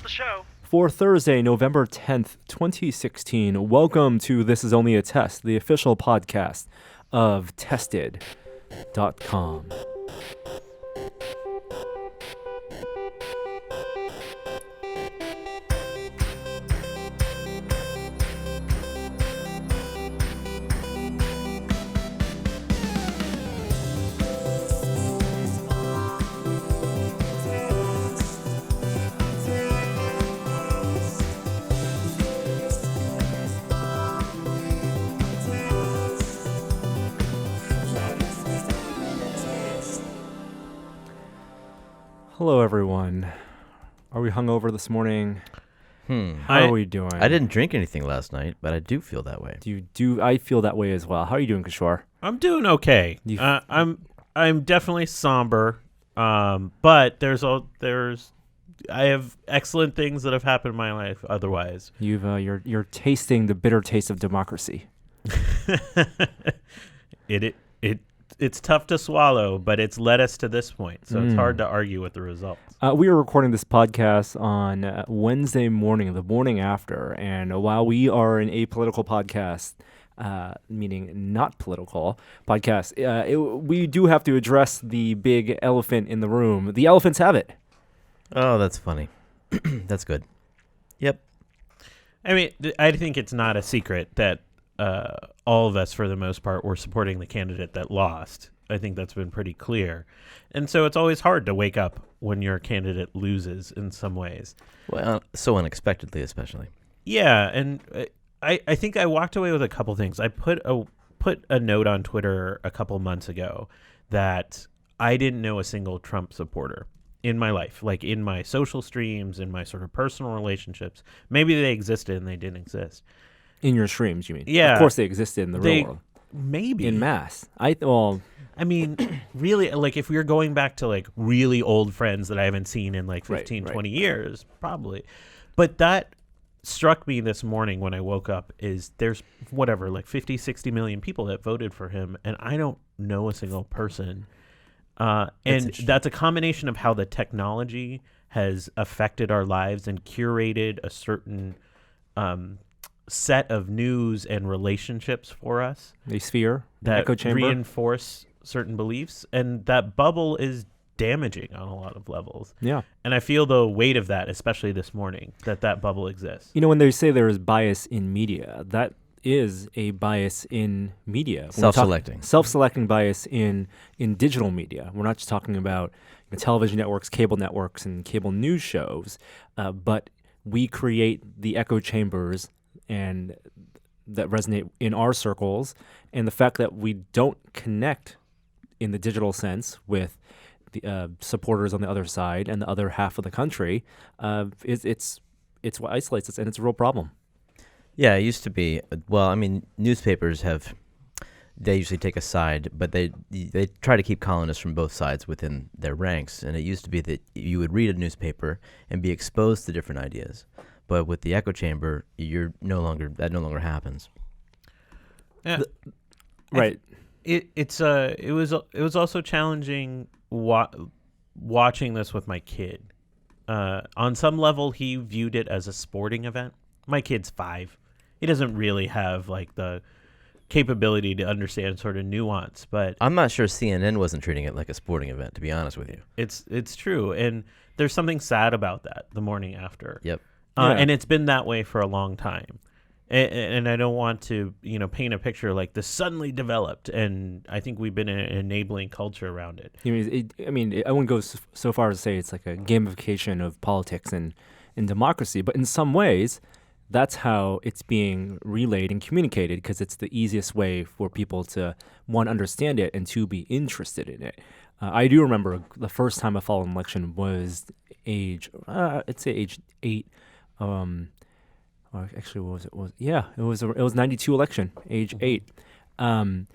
the show. For Thursday, November 10th, 2016, welcome to This Is Only a Test, the official podcast of Tested.com. Hello, everyone. Are we hungover this morning? How are we doing? I didn't drink anything last night, but I do feel that way. I feel that way as well. How are you doing, Kishore? I'm doing okay. I'm definitely somber, but I have excellent things that have happened in my life. Otherwise, You're tasting the bitter taste of democracy. It's tough to swallow, but it's led us to this point, so it's hard to argue with the results. We are recording this podcast on Wednesday morning, the morning after, and while we are an apolitical podcast, meaning not political podcast, we do have to address the big elephant in the room. The elephants have it. Oh, that's funny. That's good. Yep. I mean, I think it's not a secret that all of us, for the most part, were supporting the candidate that lost. I think that's been pretty clear. And so it's always hard to wake up when your candidate loses in some ways. Well, so unexpectedly, especially. Yeah, and I think I walked away with a couple things. I put a note on Twitter a couple months ago that I didn't know a single Trump supporter in my life, like in my social streams, in my sort of personal relationships. Maybe they existed and they didn't exist. In your streams, you mean? Yeah. Of course they existed in the real world. Maybe. In mass. I mean, really, like if we're going back to like really old friends that I haven't seen in like 15, 20 years, probably. But that struck me this morning when I woke up is there's whatever, like 50, 60 million people that voted for him. And I don't know a single person. And that's a combination of how the technology has affected our lives and curated a certain set of news and relationships for us. A sphere, that echo chamber. Reinforce certain beliefs, and that bubble is damaging on a lot of levels. Yeah. And I feel the weight of that, especially this morning, that bubble exists. You know, when they say there is bias in media, that is a bias in media. Self-selecting bias in digital media. We're not just talking about television networks, cable networks, and cable news shows, but we create the echo chambers and that resonate in our circles, and the fact that we don't connect in the digital sense with the supporters on the other side and the other half of the country, it's what isolates us, and it's a real problem. Yeah, it used to be. Well, I mean, newspapers they usually take a side, but they try to keep columnists from both sides within their ranks. And it used to be that you would read a newspaper and be exposed to different ideas. But with the echo chamber, that no longer happens. Yeah. Right. It was also challenging watching this with my kid. On some level, he viewed it as a sporting event. My kid's 5. He doesn't really have like the capability to understand sort of nuance, but I'm not sure CNN wasn't treating it like a sporting event, to be honest with you. It's true, and there's something sad about that the morning after. Yep. And it's been that way for a long time. And I don't want to, paint a picture like this suddenly developed, and I think we've been an enabling culture around it. I wouldn't go so far as to say it's like a gamification of politics and democracy, but in some ways, that's how it's being relayed and communicated, because it's the easiest way for people to, one, understand it, and two, be interested in it. I do remember the first time I followed an election was age 8. Actually, what was it? It was 92 election, age 8. And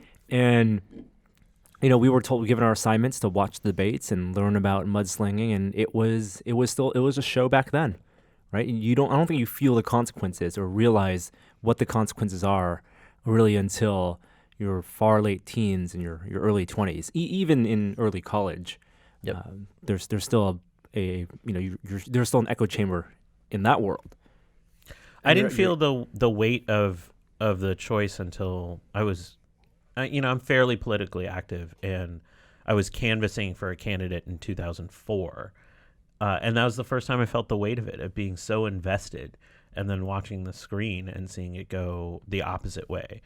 we were given our assignments to watch the debates and learn about mudslinging, and it was a show back then, right? I don't think you feel the consequences or realize what the consequences are really until your far late teens and your early 20s, even in early college. Yep. There's still there's still an echo chamber in that world. I didn't feel the weight of the choice until I was, I'm fairly politically active, and I was canvassing for a candidate in 2004. And that was the first time I felt the weight of being so invested, and then watching the screen and seeing it go the opposite way.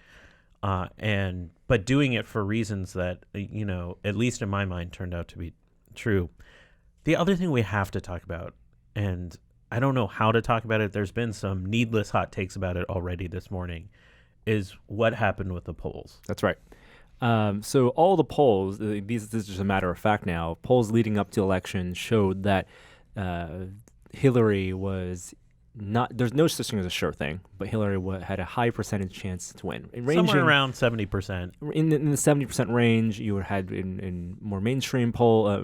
But doing it for reasons that, at least in my mind, turned out to be true. The other thing we have to talk about, and I don't know how to talk about it, there's been some needless hot takes about it already this morning, is what happened with the polls. That's right. So all the polls, this is just a matter of fact now, polls leading up to election showed that Hillary was not, there's no such thing as a sure thing, but Hillary had a high percentage chance to win. Somewhere around 70%. In the 70% range, you had in more mainstream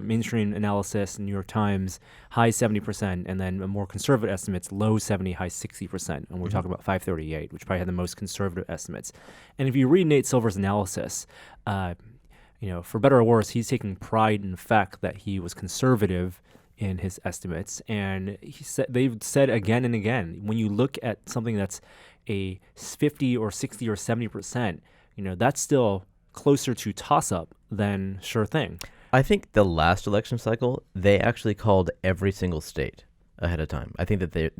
mainstream analysis, New York Times, high 70%, and then more conservative estimates, low 70, high 60%. And we're talking about 538, which probably had the most conservative estimates. And if you read Nate Silver's analysis, for better or worse, he's taking pride in the fact that he was conservative in his estimates, and they've said again and again, when you look at something that's a 50 or 60 or 70%, that's still closer to toss-up than sure thing. I think the last election cycle, they actually called every single state ahead of time. I think that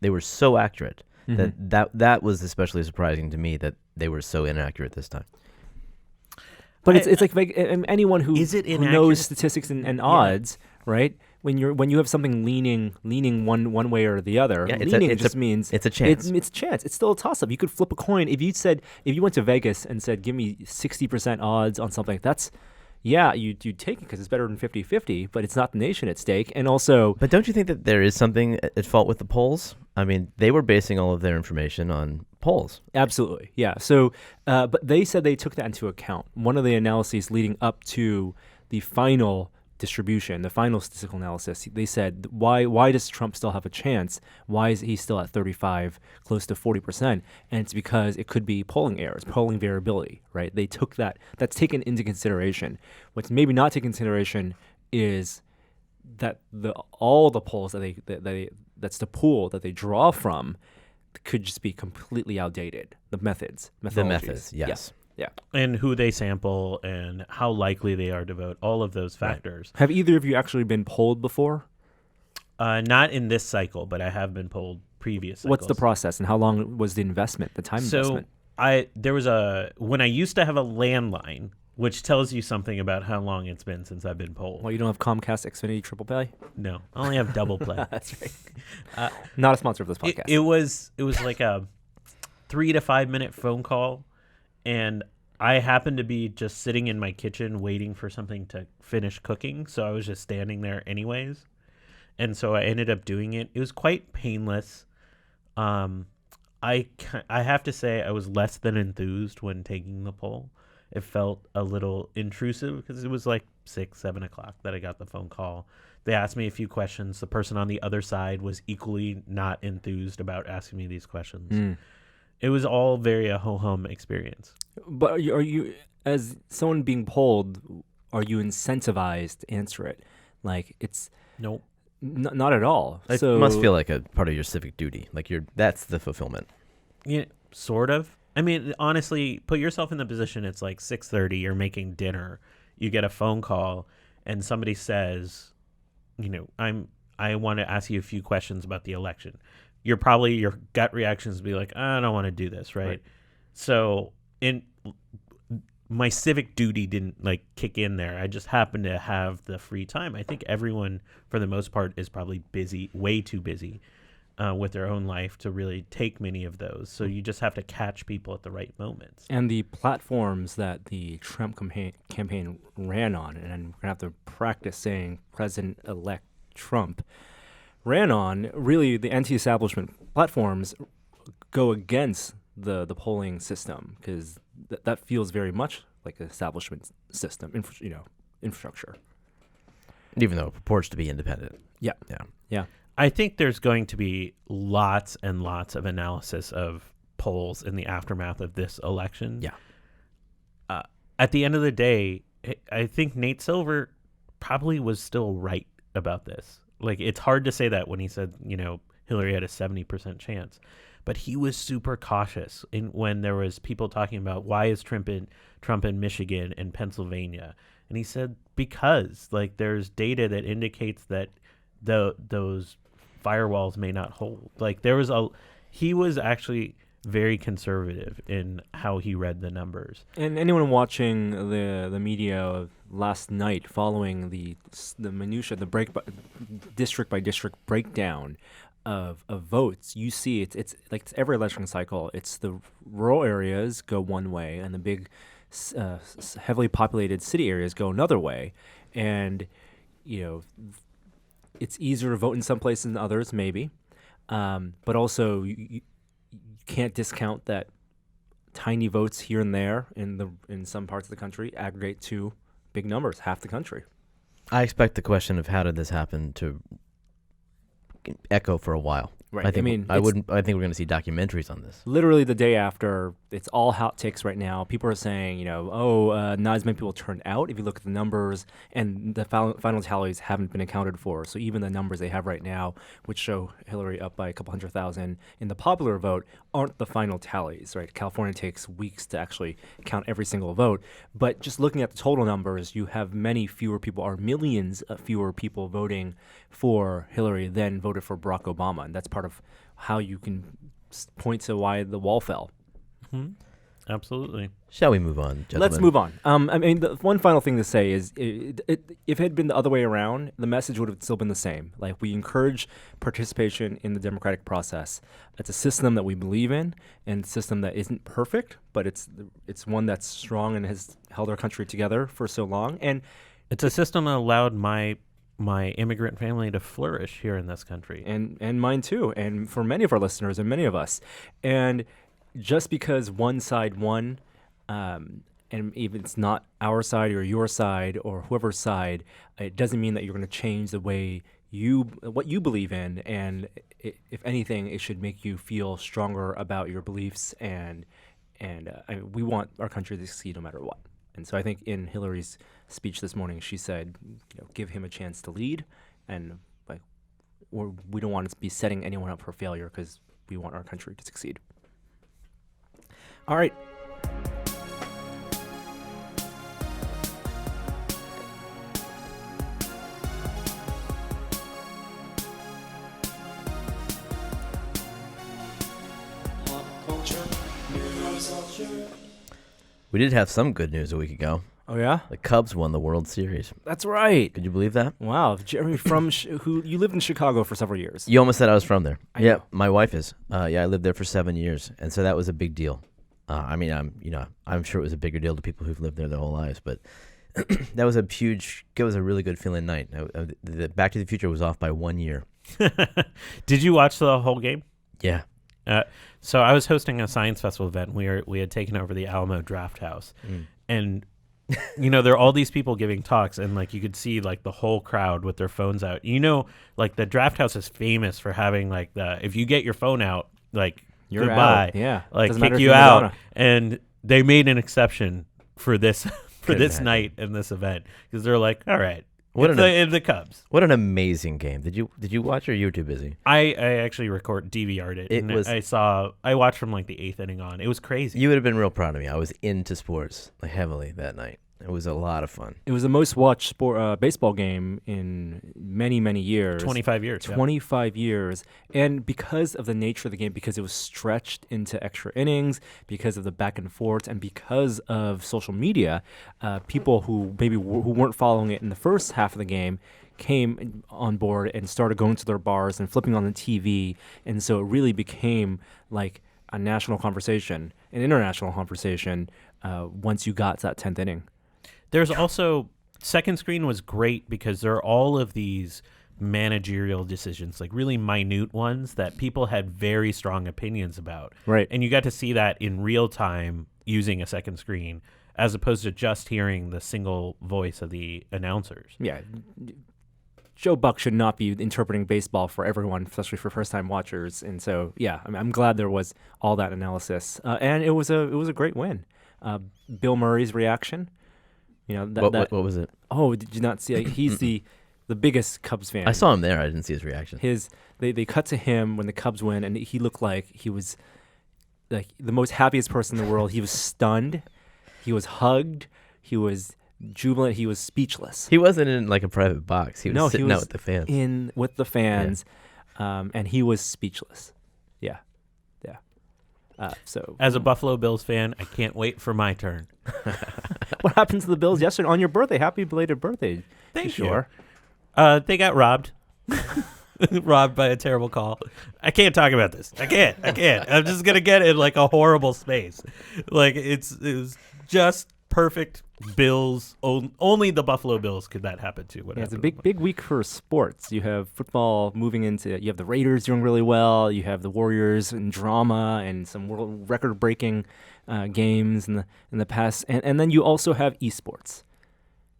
they were so accurate that was especially surprising to me, that they were so inaccurate this time. But it's like anyone who knows statistics and odds, right? When you have something leaning one way or the other, it just means it's a chance. It's a chance. It's still a toss-up. You could flip a coin. If you went to Vegas and said, give me 60% odds on something, you'd take it because it's better than 50-50, but it's not the nation at stake. And also... But don't you think that there is something at fault with the polls? I mean, they were basing all of their information on polls. Absolutely, yeah. So, but they said they took that into account. One of the analyses leading up to the final distribution, the final statistical analysis, they said, why does Trump still have a chance? Why is he still at 35, close to 40%? And it's because it could be polling errors, polling variability, right? They took that's taken into consideration. What's maybe not taken into consideration is that all the polls that's the pool that they draw from could just be completely outdated. The methods, yes. Yeah. And who they sample and how likely they are to vote, all of those factors. Right. Have either of you actually been polled before? Not in this cycle, but I have been polled previous cycles. What's the process, and how long was the investment, the time investment? When I used to have a landline, which tells you something about how long it's been since I've been polled. Well, you don't have Comcast Xfinity Triple Play? No, I only have Double Play. That's right. Not a sponsor of this podcast. It was like a 3 to 5 minute phone call. And I happened to be just sitting in my kitchen waiting for something to finish cooking. So I was just standing there anyways. And so I ended up doing it. It was quite painless. I have to say I was less than enthused when taking the poll. It felt a little intrusive because it was like 6, 7 o'clock that I got the phone call. They asked me a few questions. The person on the other side was equally not enthused about asking me these questions. It was all very a ho-hum experience. But are you, as someone being polled, are you incentivized to answer it? Like, it's... Nope. Not at all. It must feel like a part of your civic duty. Like that's the fulfillment. Yeah, sort of. I mean, honestly, put yourself in the position, it's like 6:30, you're making dinner, you get a phone call, and somebody says, I want to ask you a few questions about the election. Your gut reactions will be like, I don't want to do this, right? So my civic duty didn't kick in there. I just happened to have the free time. I think everyone, for the most part, is probably busy, way too busy with their own life to really take many of those. So you just have to catch people at the right moments. And the platforms that the Trump campaign ran on, and I'm going to have to practice saying President-elect Trump, ran on, really the anti-establishment platforms go against the polling system, because that feels very much like an establishment system, infrastructure. Even though it purports to be independent. Yeah. I think there's going to be lots and lots of analysis of polls in the aftermath of this election. Yeah. At the end of the day, I think Nate Silver probably was still right about this. Like, it's hard to say that when he said, Hillary had a 70% chance. But he was super cautious when there was people talking about why is Trump in Michigan and Pennsylvania. And he said, because like there's data that indicates that those firewalls may not hold. Like he was actually very conservative in how he read the numbers. And anyone watching the media last night, following the minutia, the district by district breakdown of votes, you see it's like it's every election cycle. It's the rural areas go one way, and the big, heavily populated city areas go another way, and it's easier to vote in some places than others, maybe, but also you can't discount that tiny votes here and there in some parts of the country aggregate to big numbers, half the country. I expect the question of how did this happen to echo for a while. Right. I think we're going to see documentaries on this. Literally the day after, it's all hot takes right now. People are saying, not as many people turned out. If you look at the numbers, and the final tallies haven't been accounted for. So even the numbers they have right now, which show Hillary up by a couple 100,000 in the popular vote, aren't the final tallies. Right? California takes weeks to actually count every single vote. But just looking at the total numbers, you have many fewer people, or millions fewer people voting for Hillary than voted for Barack Obama, and that's part of how you can point to why the wall fell. Mm-hmm. Absolutely. Shall we move on, gentlemen? Let's move on. The one final thing to say is, if it had been the other way around, the message would have still been the same. Like, we encourage participation in the democratic process. It's a system that we believe in, and a system that isn't perfect, but it's one that's strong and has held our country together for so long. And it's a system that allowed my immigrant family to flourish here in this country. And mine too, and for many of our listeners and many of us. And just because one side won, and even it's not our side or your side or whoever's side, it doesn't mean that you're going to change the way what you believe in. And if anything, it should make you feel stronger about your beliefs. And we want our country to succeed no matter what. And so I think in Hillary's speech this morning, she said, give him a chance to lead, and we don't want to be setting anyone up for failure because we want our country to succeed. All right. We did have some good news a week ago. Oh, yeah? The Cubs won the World Series. That's right. Could you believe that? Wow. Jeremy, who you lived in Chicago for several years. You almost said I was from there. I know. My wife is. I lived there for 7 years, and so that was a big deal. I'm sure it was a bigger deal to people who've lived there their whole lives, but it was a really good feeling night. The Back to the Future was off by 1 year. Did you watch the whole game? Yeah. So I was hosting a science festival event. We had taken over the Alamo Draft House, and there are all these people giving talks, and like you could see like the whole crowd with their phones out. Like the Draft House is famous for having like if you get your phone out, like you're goodbye, out. Yeah, like kick you out. And they made an exception for this night and this event because they're like, all right. The Cubs. What an amazing game! Did you watch, or you were too busy? I actually DVR'd it. I watched from like the 8th inning on. It was crazy. You would have been real proud of me. I was into sports heavily that night. It was a lot of fun. It was the most watched baseball game in many, many years. 25 years. 25 years. And because of the nature of the game, because it was stretched into extra innings, because of the back and forth, and because of social media, people who who weren't following it in the first half of the game came on board and started going to their bars and flipping on the TV. And so it really became like a national conversation, an international conversation, once you got to that 10th inning. There's also second screen was great because there are all of these managerial decisions, like really minute ones that people had very strong opinions about. Right. And you got to see that in real time using a second screen as opposed to just hearing the single voice of the announcers. Yeah. Joe Buck should not be interpreting baseball for everyone, especially for first-time watchers. And so, yeah, I'm glad there was all that analysis. And it was a great win. Bill Murray's reaction. What was it? Oh, did you not see? He's the the biggest Cubs fan. I saw him there. I didn't see his reaction. They cut to him when the Cubs win, and he looked like he was like the most happiest person in the world. He was stunned. He was hugged. He was jubilant. He was speechless. He wasn't in like a private box. He was sitting out with the fans. In with the fans, and he was speechless. Yeah. So as a Buffalo Bills fan, I can't wait for my turn. What happened to the Bills yesterday on your birthday? Happy belated birthday. Thank you. They got robbed. Robbed by a terrible call. I can't talk about this. I can't. I'm just gonna get in like a horrible space. Like it was just perfect Bills. Only the Buffalo Bills could that happen to. It's a big week for sports. You have football moving into. You have the Raiders doing really well. You have the Warriors and drama and some world record-breaking games in the past. And then you also have esports.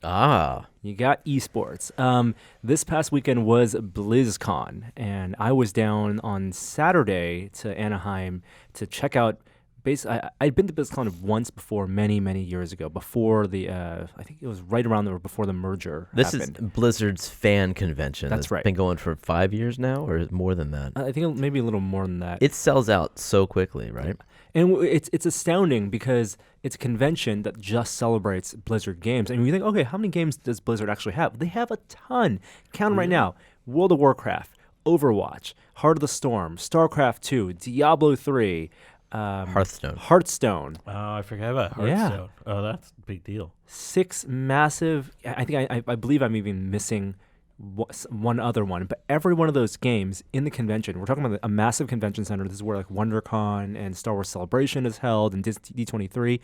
You got esports. This past weekend was BlizzCon, and I was down on Saturday to Anaheim to check out. I'd been to BlizzCon once before, many years ago. Before the, I think it was right around before the merger. This happened. is Blizzard's fan convention. That's right. Been going for 5 years now, or more than that. I think maybe a little more than that. It sells out so quickly, right? And it's astounding because it's a convention that just celebrates Blizzard games. And you think, okay, how many games does Blizzard actually have? They have a ton. Count them right now. World of Warcraft, Overwatch, Heart of the Storm, StarCraft II, Diablo 3, Hearthstone. Oh, I forgot about Hearthstone. Yeah. Oh, that's a big deal. 6 massive. I think I believe I'm even missing one other one, but every one of those games in the convention, we're talking about a massive convention center. This is where like WonderCon and Star Wars Celebration is held, and D23.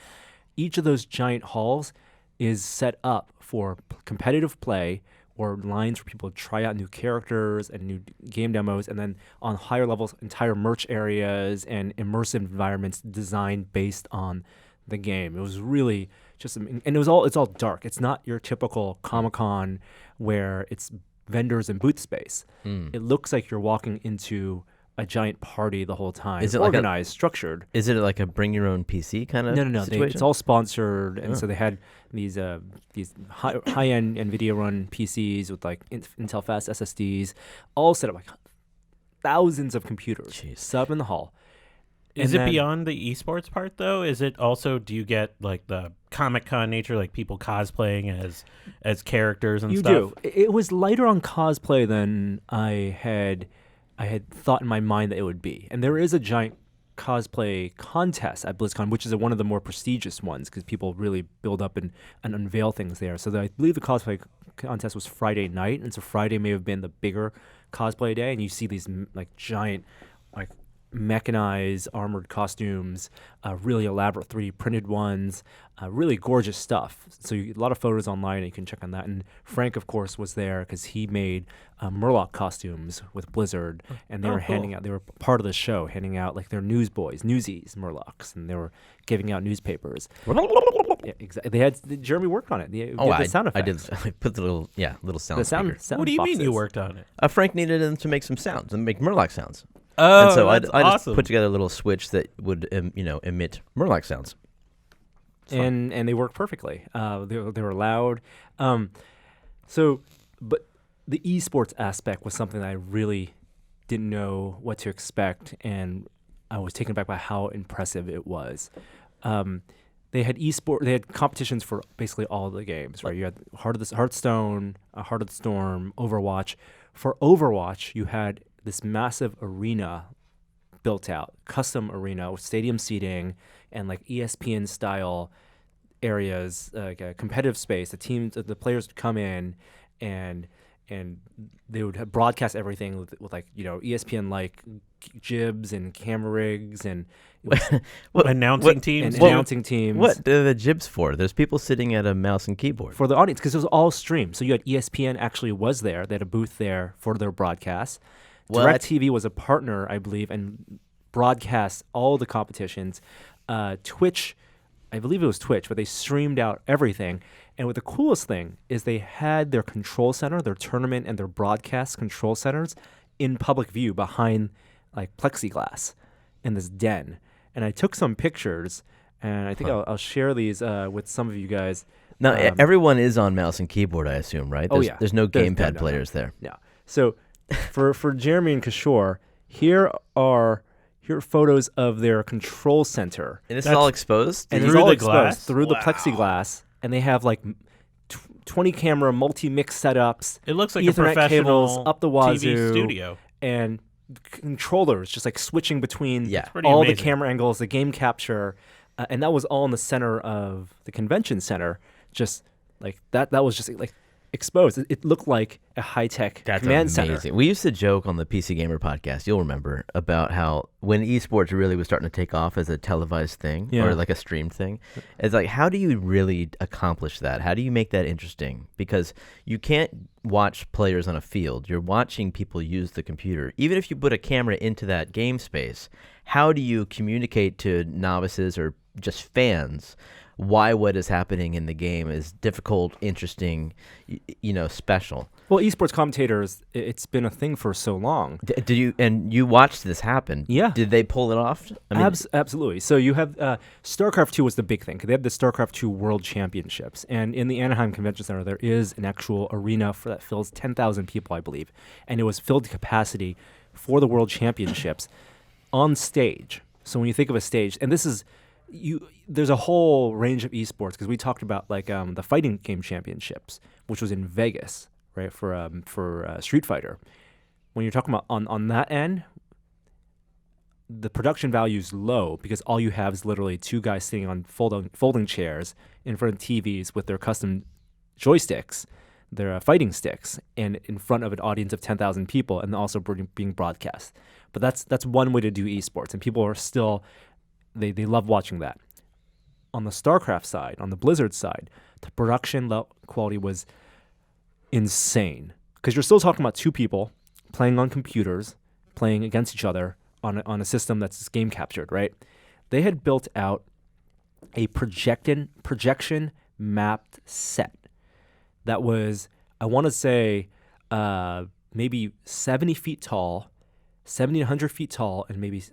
Each of those giant halls is set up for competitive play or lines for people to try out new characters and new game demos, and then on higher levels, entire merch areas and immersive environments designed based on the game. It was really just, and it's all dark. It's not your typical Comic-Con where it's vendors and booth space. It looks like you're walking into a giant party the whole time. Is it organized, structured? Is it like a bring your own PC kind of No. situation? It's all sponsored, and so they had these high-end NVIDIA run PCs with like Intel fast SSDs, all set up like thousands of computers set up in the hall. Is it beyond the esports part though? Is it also, do you get like the Comic-Con nature, like people cosplaying as characters and stuff? You do. It was lighter on cosplay than I had thought in my mind that it would be. And there is a giant cosplay contest at BlizzCon, which is one of the more prestigious ones because people really build up and unveil things there. So I believe the cosplay contest was Friday night, and so Friday may have been the bigger cosplay day, and you see these like giant like mechanized armored costumes, really elaborate 3D printed ones, really gorgeous stuff. So a lot of photos online, and you can check on that. And Frank, of course, was there because he made Murloc costumes with Blizzard, and they were handing out. They were part of the show, handing out like their newsies, Murlocs, and they were giving out newspapers. Yeah, exactly. They had Jeremy worked on it. The sound effects. I put the little sound. Sound what do you boxes. mean you worked on it? Frank needed them to make some sounds and make Murloc sounds. Oh, and so I awesome. just put together a little switch that would emit Murloc sounds. And they work perfectly. They were loud. But the esports aspect was something that I really didn't know what to expect, and I was taken aback by how impressive it was. They had They had competitions for basically all the games, right? You had Hearthstone, Heart of the Storm, Overwatch. For Overwatch, you had this massive arena built out, custom arena with stadium seating and like ESPN style areas, like a competitive space. The players would come in and they would broadcast everything with like ESPN like jibs and camera rigs and announcing teams. Announcing teams. What are the jibs for? There's people sitting at a mouse and keyboard for the audience because it was all streamed. So you had ESPN actually was there. They had a booth there for their broadcast. DirecTV was a partner, I believe, and broadcast all the competitions. Twitch, I believe it was Twitch, but they streamed out everything. And what the coolest thing is they had their control center, their tournament and their broadcast control centers in public view behind like plexiglass in this den. And I took some pictures, and I think I'll share these with some of you guys. Now, everyone is on mouse and keyboard, I assume, right? There's no gamepad players there. Yeah. So for Jeremy and Kishore, here are photos of their control center. And this is all exposed? And it's all exposed through the plexiglass. And they have like 20 camera multi-mix setups. It looks like Ethernet a professional cables up the wazoo, TV studio. And controllers just like switching between all the camera angles, the game capture. And that was all in the center of the convention center. Just like that was just like exposed. It looked like a high-tech command center. We used to joke on the PC Gamer podcast, you'll remember, about how when esports really was starting to take off as a televised thing or like a streamed thing, it's like, how do you really accomplish that? How do you make that interesting? Because you can't watch players on a field. You're watching people use the computer. Even if you put a camera into that game space, how do you communicate to novices or just fans why what is happening in the game is difficult, interesting, special? Well, esports commentators, it's been a thing for so long. Did you watched this happen? Yeah. Did they pull it off? Absolutely. So you have StarCraft II was the big thing. They have the StarCraft II World Championships, and in the Anaheim Convention Center, there is an actual arena that fills 10,000 people, I believe, and it was filled to capacity for the World Championships on stage. So when you think of a stage, and this is there's a whole range of esports, because we talked about like the fighting game championships, which was in Vegas, right, for Street Fighter. When you're talking about on that end, the production value is low because all you have is literally two guys sitting on folding chairs in front of TVs with their custom joysticks, their fighting sticks, and in front of an audience of 10,000 people, and also being broadcast. But that's one way to do esports, and people are still. They love watching that. On the StarCraft side, on the Blizzard side, the production quality was insane. Because you're still talking about two people playing on computers, playing against each other on a system that's game captured, right? They had built out a projection mapped set that was, I want to say, maybe 70 feet tall, 70 to 100 feet tall, and maybe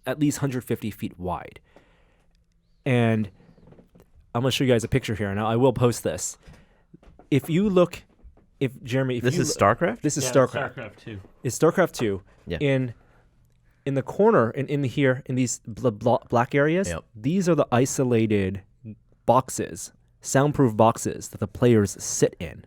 at least 150 feet wide. And I'm going to show you guys a picture here, and I will post this. Jeremy, this is StarCraft? This is StarCraft. StarCraft II. It's StarCraft II. Yeah. In the corner, in here, in these black areas, these are the isolated boxes, soundproof boxes that the players sit in.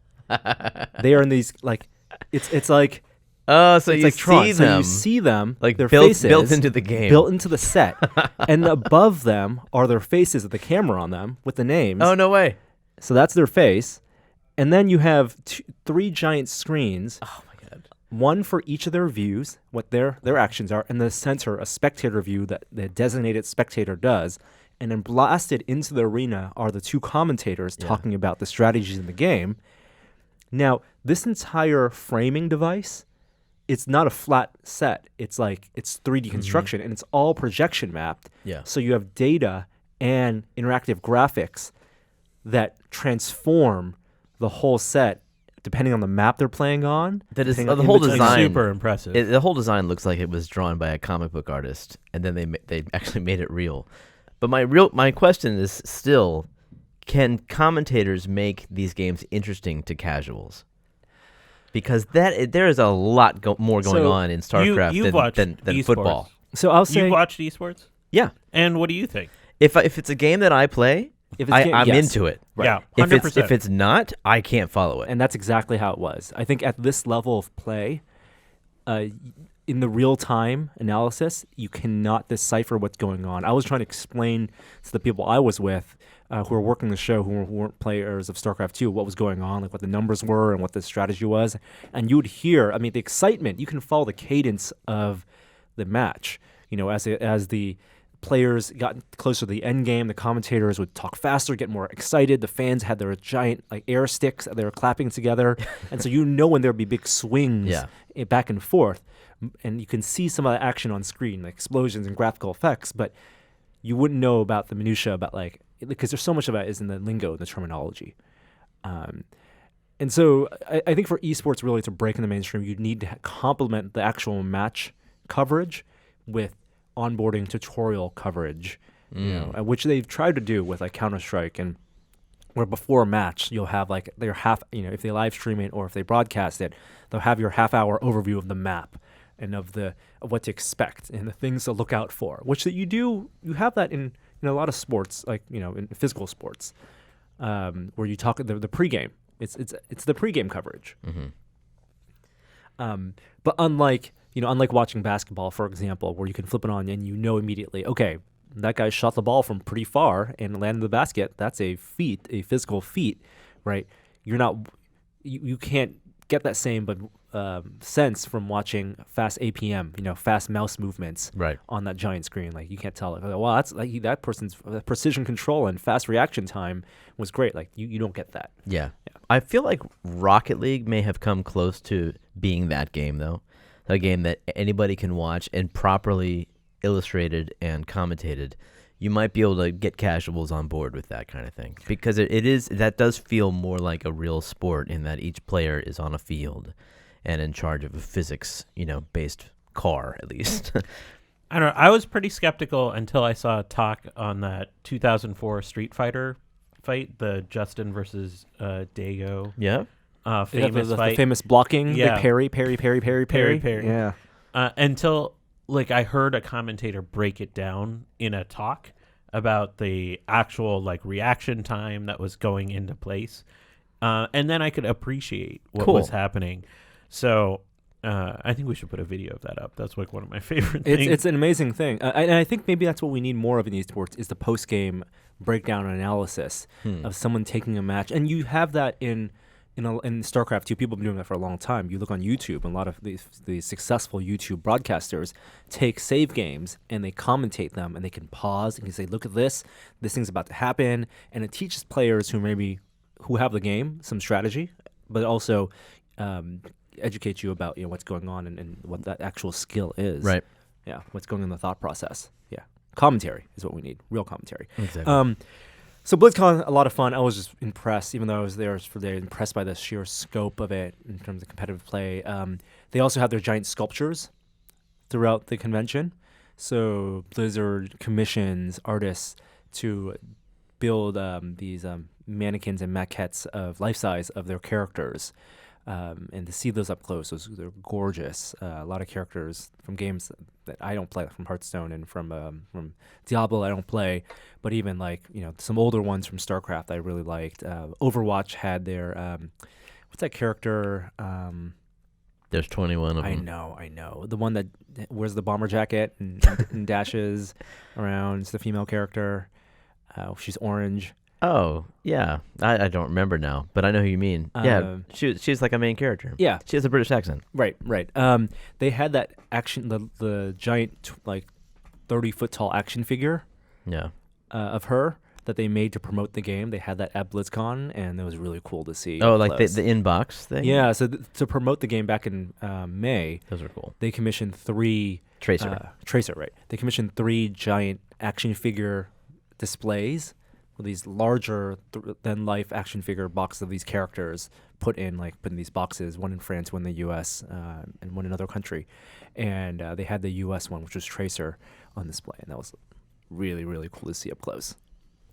They are in these, like, it's like... Oh, so it's you like Tron. see them. So you see them, like their built faces, into the game. built into the set. And above them are their faces with the camera on them with the names. Oh, no way. So that's their face. And then you have three giant screens. Oh, my God. One for each of their views, what their actions are, and the center, a spectator view that the designated spectator does. And then blasted into the arena are the two commentators talking about the strategies in the game. Now, this entire framing device, it's not a flat set. It's 3D construction, and it's all projection mapped. Yeah. So you have data and interactive graphics that transform the whole set depending on the map they're playing on. That is the whole design. Super impressive. The whole design looks like it was drawn by a comic book artist, and then they actually made it real. But my question is still, can commentators make these games interesting to casuals? Because there is a lot more going on in StarCraft than football. So I'll say you've watched esports? Yeah. And what do you think? If it's a game that I play, I'm into it. Right. Yeah, 100%. If it's not, I can't follow it. And that's exactly how it was. I think at this level of play, in the real-time analysis, you cannot decipher what's going on. I was trying to explain to the people I was with who were working the show, who weren't players of StarCraft II, what was going on, like what the numbers were and what the strategy was. And you would hear, the excitement, you can follow the cadence of the match. As the players got closer to the end game, the commentators would talk faster, get more excited. The fans had their giant air sticks that they were clapping together. And so when there'd be big swings back and forth. And you can see some of the action on screen, like explosions and graphical effects, but you wouldn't know about the minutia about because there's so much of that is in the lingo, the terminology. And so I think for esports really to break in the mainstream, you need to complement the actual match coverage with onboarding tutorial coverage, which they've tried to do with Counter-Strike and where before a match you'll have like their if they live stream it or if they broadcast it, they'll have your half-hour overview of the map and of what to expect and the things to look out for, which that you have that in a lot of sports, like in physical sports, where you talk the pregame. It's the pregame coverage. But unlike watching basketball, for example, where you can flip it on and immediately, okay, that guy shot the ball from pretty far and landed the basket. That's a feat, a physical feat, right? You can't get that same sense from watching fast APM, fast mouse movements on that giant screen. Like you can't tell, like, oh, wow, that's like that person's precision control and fast reaction time was great. Like you don't get that. Yeah. I feel like Rocket League may have come close to being that game, though. A game that anybody can watch and properly illustrated and commentated. You might be able to get casuals on board with that kind of thing, because that does feel more like a real sport in that each player is on a field and in charge of a physics, based car, at least. I don't know. I was pretty skeptical until I saw talk on that 2004 Street Fighter fight, the Justin versus Dago. Yeah. Famous fight. The famous blocking. Yeah. The parry. Yeah. Until I heard a commentator break it down in a talk about the actual reaction time that was going into place, and then I could appreciate what was happening. So I think we should put a video of that up. That's one of my favorite things. It's an amazing thing, and I think maybe that's what we need more of in esports is the post game breakdown and analysis of someone taking a match, and you have that in StarCraft II. People have been doing that for a long time. You look on YouTube, and a lot of these successful YouTube broadcasters take save games and they commentate them, and they can pause and can say, "Look at this thing's about to happen," and it teaches players who have the game some strategy, but also educates you about what's going on and what that actual skill is. Right. Yeah. What's going on in the thought process. Yeah. Commentary is what we need. Real commentary. Exactly. So BlizzCon, a lot of fun. I was just impressed, even though I was there for the day, impressed by the sheer scope of it in terms of competitive play. They also have their giant sculptures throughout the convention. So Blizzard commissions artists to build these mannequins and maquettes of life size of their characters. And to see those up close, they're gorgeous. A lot of characters from games that I don't play, from Hearthstone and from Diablo I don't play, but even some older ones from StarCraft I really liked. Overwatch had their what's that character? There's 21 of them. I know. The one that wears the bomber jacket and dashes around. It's the female character. She's orange. Oh, yeah. I don't remember now, but I know who you mean. Yeah, she's like a main character. Yeah. She has a British accent. Right. They had that action, the giant, 30-foot tall action figure of her that they made to promote the game. They had that at BlizzCon, and it was really cool to see. Oh, like the inbox thing? Yeah, so to promote the game back in May. Those are cool. They commissioned 3... Tracer, right. They commissioned 3 giant action figure displays with these larger than life action figure boxes of these characters put in these boxes, one in France, one in the US, and one in another country. And they had the US one, which was Tracer, on display, and that was really, really cool to see up close.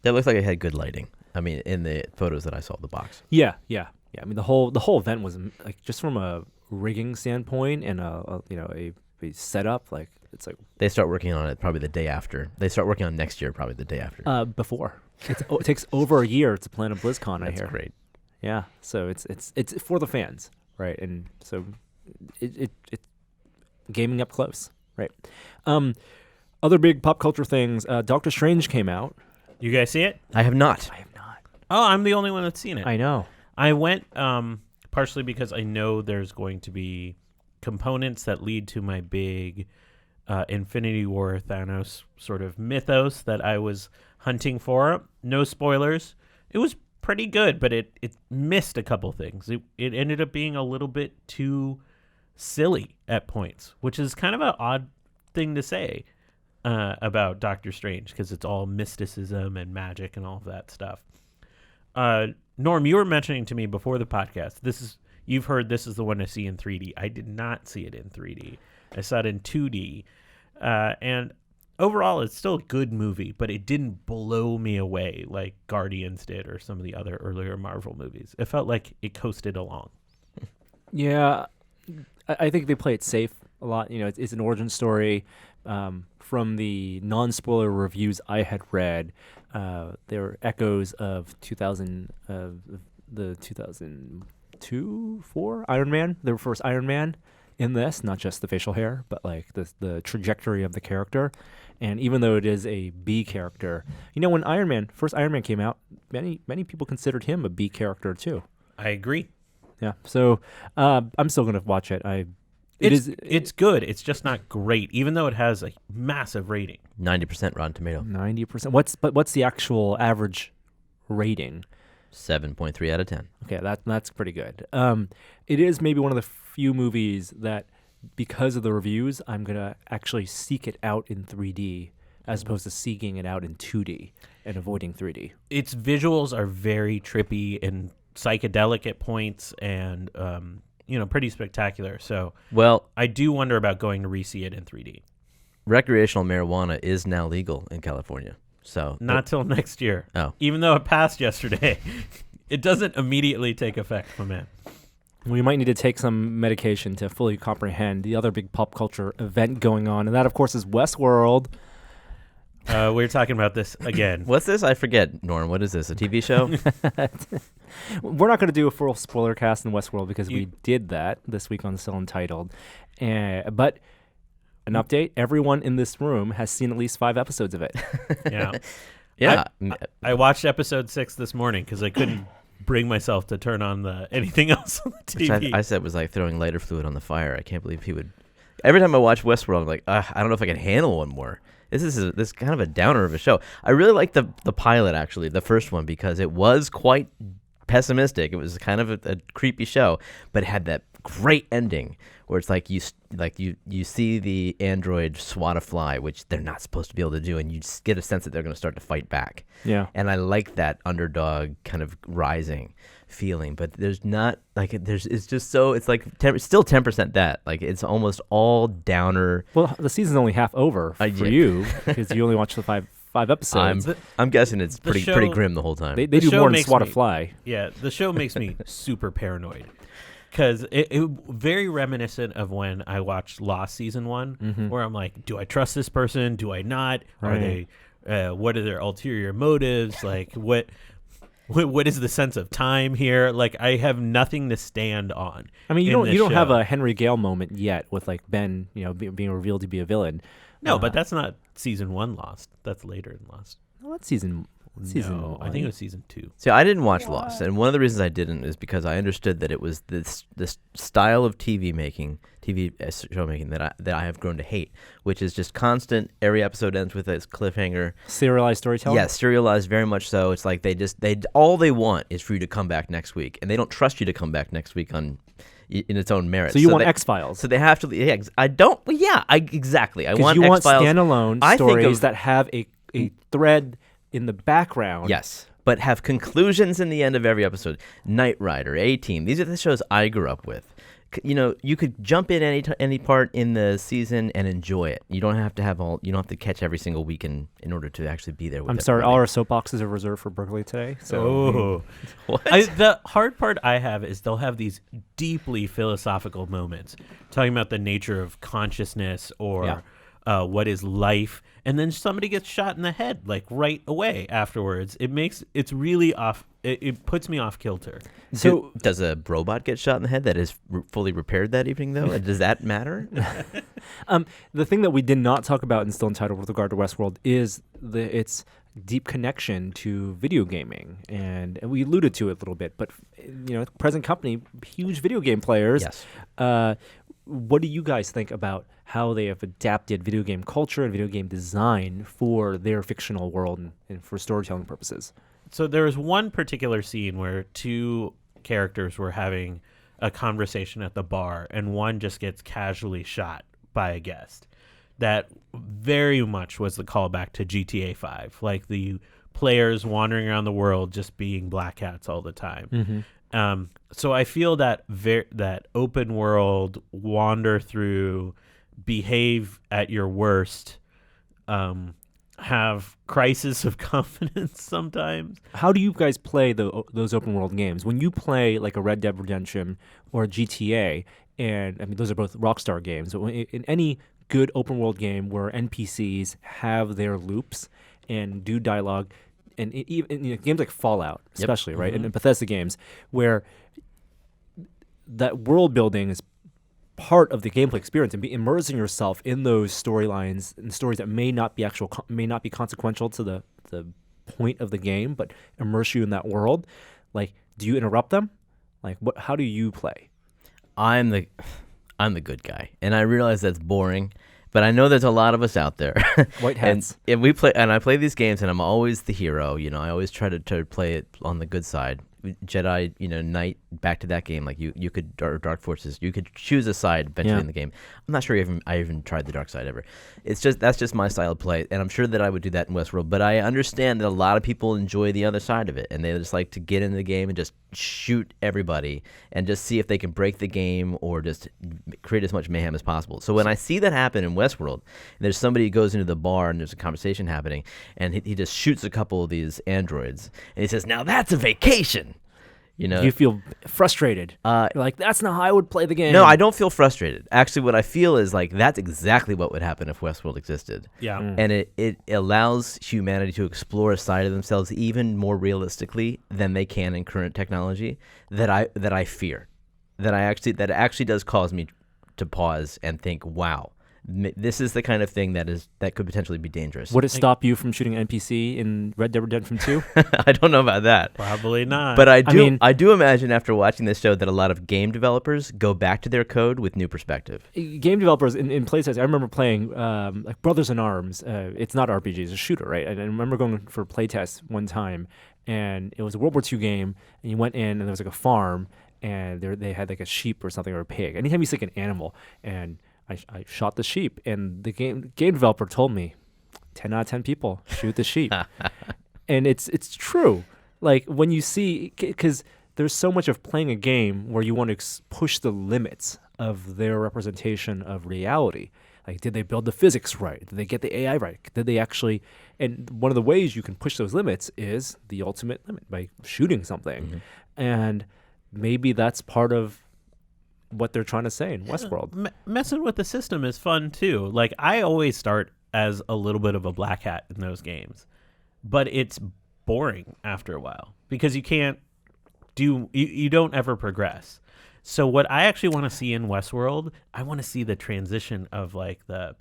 That looked like it had good lighting. I mean, in the photos that I saw of the box. Yeah. I mean, the whole event was just from a rigging standpoint and a setup, it's they start working on it probably the day after. They start working on next year probably the day after. Before. It takes over a year to plan a BlizzCon. I hear. That's great. Yeah, so it's for the fans, right? And so it gaming up close, right? Other big pop culture things. Doctor Strange came out. You guys see it? I have not. Oh, I'm the only one that's seen it. I know. I went partially because I know there's going to be components that lead to my big Infinity War Thanos sort of mythos that I was hunting for. No spoilers. It was pretty good, but it missed a couple things. It ended up being a little bit too silly at points, which is kind of an odd thing to say about Doctor Strange, because it's all mysticism and magic and all of that stuff. Norm, you were mentioning to me before the podcast, you've heard this is the one to see in 3D. I did not see it in 3D. I saw it in 2D. And overall, it's still a good movie, but it didn't blow me away like Guardians did or some of the other earlier Marvel movies. It felt like it coasted along. Yeah, I think they play it safe a lot. You know, it's an origin story. From the non-spoiler reviews I had read, there were echoes of the 2002, 4 Iron Man, the first Iron Man in this, not just the facial hair, but like the trajectory of the character. And even though it is a B character, you know, when first Iron Man came out, many people considered him a B character too. I agree. Yeah. So I'm still going to watch it. It's good. It's just not great, even though it has a massive rating. 90% Rotten Tomato. 90%. What's the actual average rating? 7.3 out of 10. Okay, that's pretty good. It is maybe one of the few movies that, because of the reviews, I'm gonna actually seek it out in 3D as opposed to seeking it out in 2D and avoiding 3D. Its visuals are very trippy and psychedelic at points, and pretty spectacular. So, well, I do wonder about going to re-see it in 3D. Recreational marijuana is now legal in California. So not till next year. Oh. Even though it passed yesterday, it doesn't immediately take effect from it. We might need to take some medication to fully comprehend the other big pop culture event going on, and that, of course, is Westworld. We're talking about this again. What's this? I forget, Norm. What is this, a TV show? We're not going to do a full spoiler cast in Westworld because we did that this week on Still Untitled. But an update, everyone in this room has seen at least 5 episodes of it. Yeah. Yeah. I watched episode 6 this morning because I couldn't bring myself to turn on anything else on the TV. Which I said was like throwing lighter fluid on the fire. I can't believe he would. Every time I watch Westworld, I'm like, I don't know if I can handle one more. This is kind of a downer of a show. I really like the pilot, actually, the first one, because it was quite pessimistic. It was kind of a creepy show, but it had that great ending where it's like you see the android swat a fly, which they're not supposed to be able to do, and you just get a sense that they're going to start to fight back. Yeah. And I like that underdog kind of rising feeling, but there's not like it's just so it's like still 10% that like it's almost all downer. Well, the season's only half over for you because you only watched the five episodes. I'm guessing it's pretty grim the whole time. They do more than swat a fly. Yeah, the show makes me super paranoid because it very reminiscent of when I watched Lost season 1, where I'm like, do I trust this person? Do I not? Right. Are they? What are their ulterior motives? Like what is the sense of time here? Like I have nothing to stand on. I mean, you don't have a Henry Gale moment yet with like Ben, being revealed to be a villain. No, but that's not season 1 Lost. That's later in Lost. Well, that's season. No, I think it was season 2. See, I didn't watch Lost, and one of the reasons I didn't is because I understood that it was this style of TV show making that I have grown to hate, which is just constant. Every episode ends with a cliffhanger. Serialized storytelling. Yes, serialized, very much so. It's like all they want is for you to come back next week, and they don't trust you to come back next week in its own merit. So you want X-Files. So they have to. Yeah, I don't. Well, yeah, exactly. I want you X-Files. Want standalone stories that have a thread in the background. Yes, but have conclusions in the end of every episode. Knight Rider, A-Team. These are the shows I grew up with. You could jump in any part in the season and enjoy it. You don't have to You don't have to catch every single week in order to actually be there with it. I'm sorry, all our soapboxes are reserved for Berkeley today. So what? The hard part I have is they'll have these deeply philosophical moments talking about the nature of consciousness or what is life, and then somebody gets shot in the head like right away afterwards. It's really off. It puts me off kilter. So does a robot get shot in the head that is fully repaired that evening, though? Does that matter? The thing that we did not talk about in Still Entitled with regard to Westworld is its deep connection to video gaming, and we alluded to it a little bit. But present company, huge video game players. Yes. What do you guys think about how they have adapted video game culture and video game design for their fictional world and for storytelling purposes? So there was one particular scene where 2 characters were having a conversation at the bar, and one just gets casually shot by a guest. That very much was the callback to GTA 5, like the players wandering around the world just being black hats all the time. So I feel that that open world, wander through, behave at your worst have crisis of confidence sometimes. How do you guys play those open world games? When you play like a Red Dead Redemption or a GTA, and I mean those are both Rockstar games, but in any good open world game where NPCs have their loops and do dialogue, and even games like Fallout, especially, right, and Bethesda games, where that world building is part of the gameplay experience, and be immersing yourself in those storylines and stories that may not be consequential to the point of the game, but immerse you in that world. Like, do you interrupt them? Like, how do you play? I'm the good guy, and I realize that's boring, but I know there's a lot of us out there. White hats. and I play these games, and I'm always the hero. I always try to play it on the good side. Jedi, Knight, back to that game. Like you could, or Dark Forces, you could choose a side eventually in the game. I'm not sure I even tried the dark side ever. That's just my style of play, and I'm sure that I would do that in Westworld. But I understand that a lot of people enjoy the other side of it, and they just like to get into the game and just shoot everybody and just see if they can break the game or just create as much mayhem as possible. So when I see that happen in Westworld, and there's somebody who goes into the bar and there's a conversation happening, and he just shoots a couple of these androids, and he says, "Now that's a vacation." You feel frustrated. You're like, that's not how I would play the game. No, I don't feel frustrated. Actually, what I feel is like that's exactly what would happen if Westworld existed. Yeah. And it allows humanity to explore a side of themselves even more realistically than they can in current technology that I fear. That actually does cause me to pause and think, wow, this is the kind of thing that could potentially be dangerous. Would it stop you from shooting an NPC in Red Dead Redemption 2? I don't know about that. Probably not. But I do imagine after watching this show that a lot of game developers go back to their code with new perspective. Game developers in playtests, I remember playing like Brothers in Arms. It's not RPG, it's a shooter, right? And I remember going for playtests one time, and it was a World War II game, and you went in, and there was like a farm, and they had like a sheep or something, or a pig. Anytime you see like an animal, and I shot the sheep, and the game developer told me, 10 out of 10 people shoot the sheep. And it's true. Like when you see, because there's so much of playing a game where you want to push the limits of their representation of reality. Like, did they build the physics right? Did they get the AI right? Did they actually? And one of the ways you can push those limits is the ultimate limit by shooting something. Mm-hmm. And maybe that's part of what they're trying to say in Westworld. Messing with the system is fun too. Like, I always start as a little bit of a black hat in those games, but it's boring after a while because you can't you don't ever progress. So what I actually want to see in Westworld, I want to see the transition of like the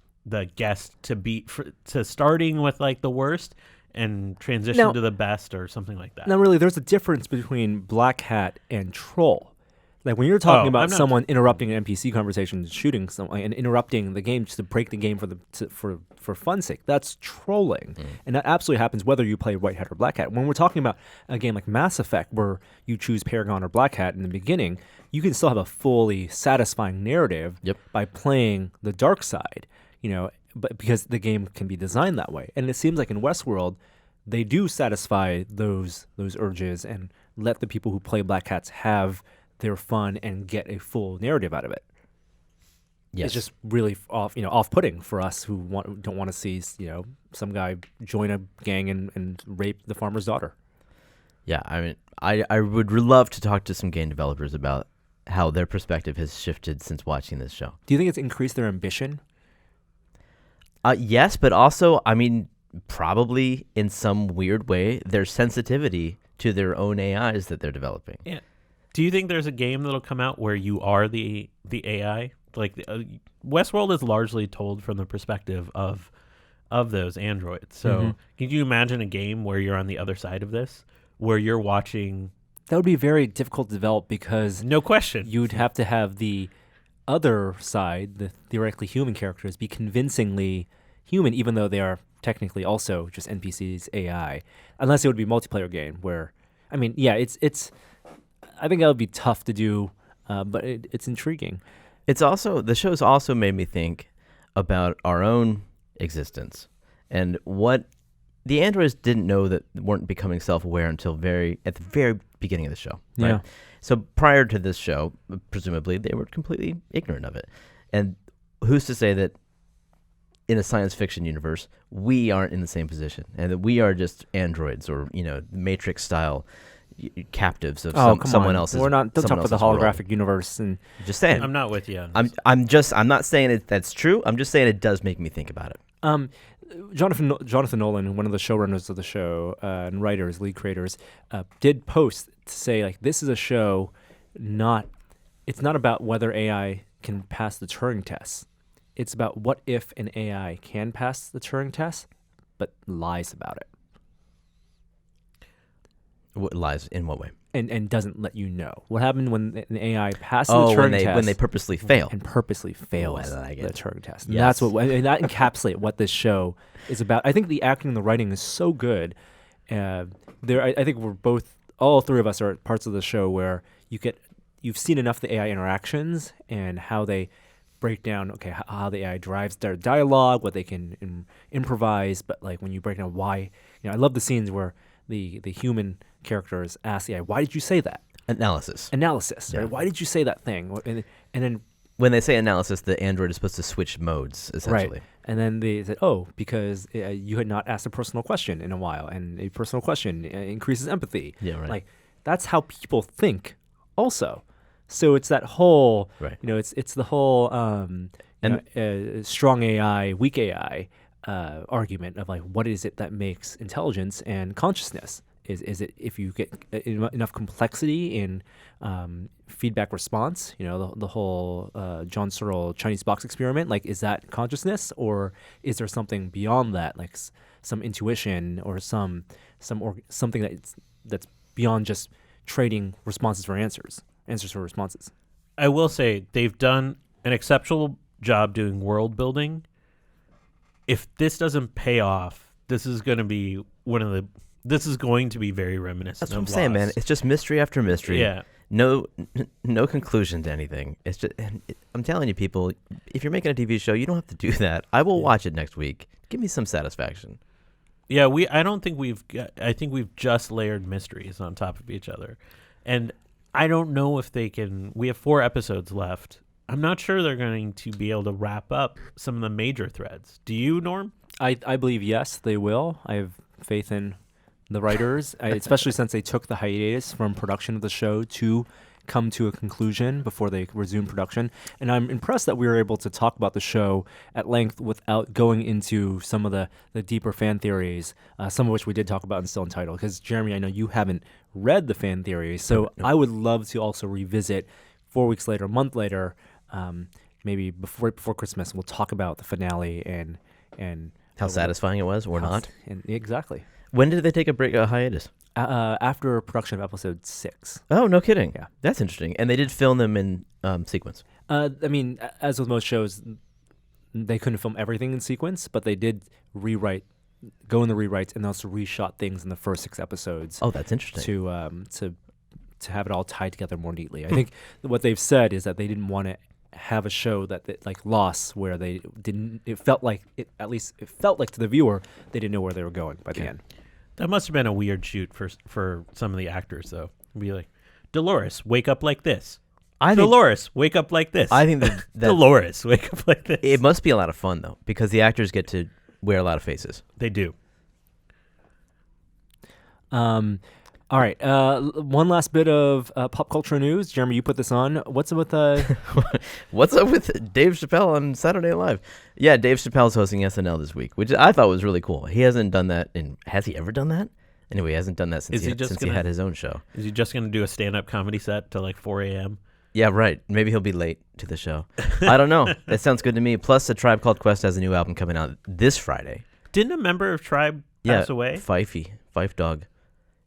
guest to starting with like the worst and transition to the best or something like that. Now, really, there's a difference between black hat and troll. Like when you're talking about someone interrupting an NPC conversation, shooting someone, and interrupting the game just to break the game for fun's sake, that's trolling, and that absolutely happens whether you play white hat or black hat. When we're talking about a game like Mass Effect, where you choose Paragon or black hat in the beginning, you can still have a fully satisfying narrative by playing the dark side, but because the game can be designed that way. And it seems like in Westworld, they do satisfy those urges and let the people who play black hats have their fun and get a full narrative out of it. Yes. It's just really off-putting for us who don't want to see, some guy join a gang and rape the farmer's daughter. Yeah, I mean, I would love to talk to some game developers about how their perspective has shifted since watching this show. Do you think it's increased their ambition? Yes, but also, I mean, probably in some weird way, their sensitivity to their own AIs that they're developing. Yeah. Do you think there's a game that'll come out where you are the AI? Like Westworld is largely told from the perspective of those androids. So can you imagine a game where you're on the other side of this, where you're watching? That would be very difficult to develop because no question you'd have to have the other side, the theoretically human characters, be convincingly human, even though they are technically also just NPCs, AI. Unless it would be a multiplayer game where, I mean, yeah, it's. I think that would be tough to do, but it's intriguing. It's also, the show's also made me think about our own existence and what the androids didn't know that weren't becoming self-aware until at the very beginning of the show. Right? Yeah. So prior to this show, presumably they were completely ignorant of it. And who's to say that in a science fiction universe, we aren't in the same position, and that we are just androids or Matrix style captives of someone else's. We're not. Don't talk about the holographic world. universe. And just saying, I'm not with you. I'm not saying that's true. I'm just saying it does make me think about it. Jonathan Nolan, one of the showrunners of the show and writers, lead creators, did post to say like this is a show, it's not about whether AI can pass the Turing test. It's about what if an AI can pass the Turing test, but lies about it. What lies in what way? And doesn't let you know. What happened when an AI passes the Turing test? When they purposely fail. And purposely fails I like the it. Turing test. Yes. That's that encapsulates what this show is about. I think the acting and the writing is so good. I think all three of us are parts of the show where you've seen enough of the AI interactions and how they break down, how the AI drives their dialogue, what they can improvise, but like when you break down why, I love the scenes where the human characters ask the AI, why did you say that? Analysis. Yeah. Right? Why did you say that thing? And then when they say analysis, the android is supposed to switch modes, essentially. Right. And then they said, because you had not asked a personal question in a while, and a personal question increases empathy. Yeah, right. Like, that's how people think also. So it's that whole, right. It's the whole strong AI, weak AI argument of like, what is it that makes intelligence and consciousness? Is it if you get enough complexity in feedback response, the whole John Searle Chinese box experiment, like, is that consciousness, or is there something beyond that, like some intuition or something that's beyond just trading responses for answers for responses? I will say they've done an exceptional job doing world building. If this doesn't pay off, this is going to be very reminiscent. That's what I'm saying, man. It's just mystery after mystery. Yeah. No conclusion to anything. It's just, I'm telling you, people, if you're making a TV show, you don't have to do that. I will watch it next week. Give me some satisfaction. Yeah, I think we've just layered mysteries on top of each other. And I don't know if they can. We have 4 episodes left. I'm not sure they're going to be able to wrap up some of the major threads. Do you, Norm? I believe yes, they will. I have faith in the writers, especially since they took the hiatus from production of the show to come to a conclusion before they resume production. And I'm impressed that we were able to talk about the show at length without going into some of the deeper fan theories, some of which we did talk about in Still Entitled. Because, Jeremy, I know you haven't read the fan theories, so no. I would love to also revisit 4 weeks later, a month later, maybe before Christmas. We'll talk about the finale and how satisfying it was, or not. Exactly. When did they take a hiatus? After production of episode 6. Oh, no kidding. Yeah. That's interesting. And they did film them in sequence. I mean, as with most shows, they couldn't film everything in sequence, but they did go in the rewrites, and also reshot things in the first 6 episodes. Oh, that's interesting. To have it all tied together more neatly. I think what they've said is that they didn't want to have a show that like Lost, where they didn't. It felt like to the viewer they didn't know where they were going by the end. That must have been a weird shoot for some of the actors, though. Be like, Dolores, wake up like this. Dolores, wake up like this. I think that Dolores, wake up like this. It must be a lot of fun, though, because the actors get to wear a lot of faces. They do. All right. One last bit of pop culture news. Jeremy, you put this on. What's up with What's up with Dave Chappelle on Saturday Night Live? Yeah, Dave Chappelle's hosting SNL this week, which I thought was really cool. He hasn't done that has he ever done that? Anyway, he hasn't done that since he had his own show. Is he just going to do a stand-up comedy set till like 4 a.m.? Yeah, right. Maybe he'll be late to the show. I don't know. That sounds good to me. Plus, A Tribe Called Quest has a new album coming out this Friday. Didn't a member of Tribe pass away? Fife Dog.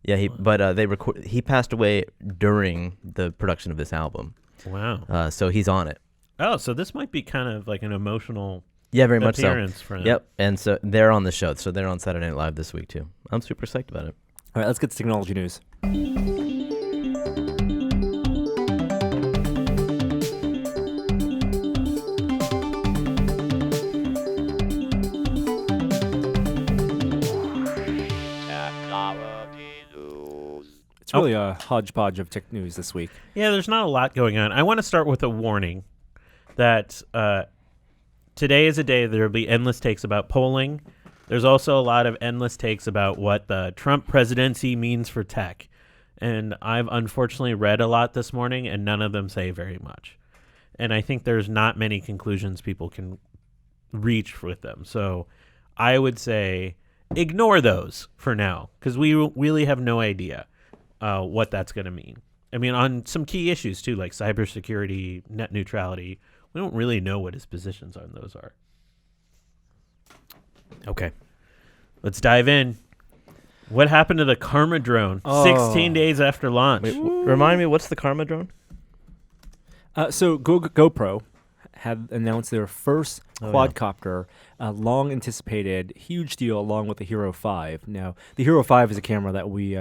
Yeah, he passed away during the production of this album. Wow. So he's on it. Oh, so this might be kind of like an emotional very much so. For him. Yep, and so they're on the show. So they're on Saturday Night Live this week too. I'm super psyched about it. All right, let's get to technology news. It's really a hodgepodge of tech news this week. Yeah, there's not a lot going on. I want to start with a warning that today is a day there'll be endless takes about polling. There's also a lot of endless takes about what the Trump presidency means for tech. And I've unfortunately read a lot this morning, and none of them say very much. And I think there's not many conclusions people can reach with them. So I would say ignore those for now, because we really have no idea what that's going to mean. I mean, on some key issues, too, like cybersecurity, net neutrality, we don't really know what his positions on those are. Okay. Let's dive in. What happened to the Karma drone 16 days after launch? Wait, remind me, what's the Karma drone? So GoPro had announced their first quadcopter, long anticipated, huge deal, along with the Hero 5. Now, the Hero 5 is a camera that we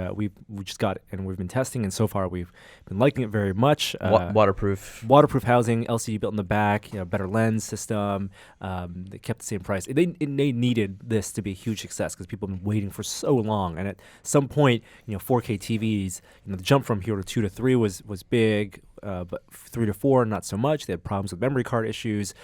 just got and we've been testing, and so far we've been liking it very much. Waterproof housing, LCD built in the back, better lens system. They kept the same price. They needed this to be a huge success because people have been waiting for so long. And at some point, 4K TVs, the jump from Hero 2 to 3 was big. But 3 to 4, not so much. They had problems with memory card issues.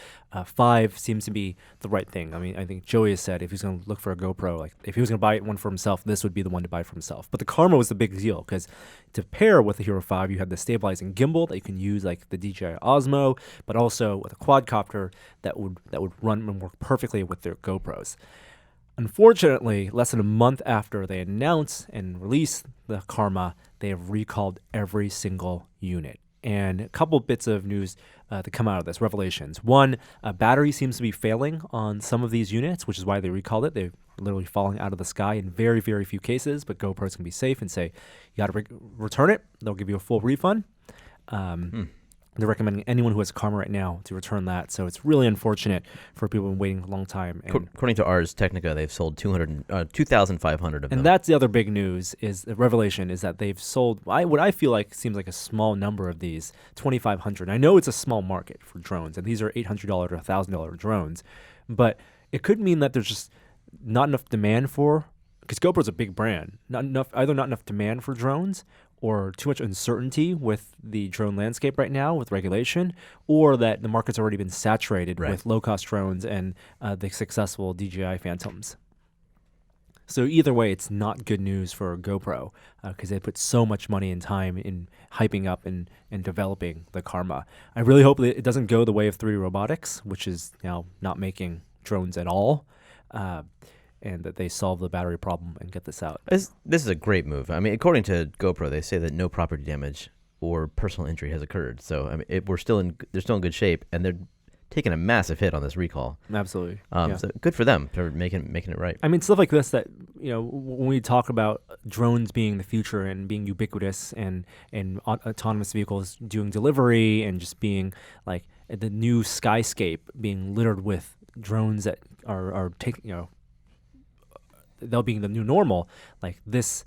5 seems to be the right thing. I mean, I think Joey has said if he's going to look for a GoPro, like if he was going to buy one for himself, this would be the one to buy for himself. But the Karma was the big deal because to pair with the Hero 5, you had the stabilizing gimbal that you can use like the DJI Osmo, but also with a quadcopter that would run and work perfectly with their GoPros. Unfortunately, less than a month after they announce and release the Karma, they have recalled every single unit. And a couple bits of news to come out of this, revelations. One, a battery seems to be failing on some of these units, which is why they recalled it. They're literally falling out of the sky in very, very few cases, but GoPros can be safe and say, you got to return it. They'll give you a full refund. They're recommending anyone who has Karma right now to return that. So it's really unfortunate for people who've been waiting a long time. And according to Ars Technica, they've sold 2,500 of them. And that's the other big news, is the revelation is that they've sold what I feel like seems like a small number of these, 2,500. I know it's a small market for drones, and these are $800 to $1,000 drones, but it could mean that there's just not enough demand for, because GoPro's a big brand, either not enough demand for drones or too much uncertainty with the drone landscape right now with regulation, or that the market's already been saturated with low-cost drones and the successful DJI Phantoms. So either way, it's not good news for GoPro because they put so much money and time in hyping up and developing the Karma. I really hope that it doesn't go the way of 3D Robotics, which is now not making drones at all. And that they solve the battery problem and get this out. This is a great move. I mean, according to GoPro, they say that no property damage or personal injury has occurred. So I mean, they're still in good shape, and they're taking a massive hit on this recall. Absolutely. So good for them for making it right. I mean, stuff like this that when we talk about drones being the future and being ubiquitous and autonomous vehicles doing delivery and just being like the new skyscape being littered with drones that are taking they'll being the new normal, like this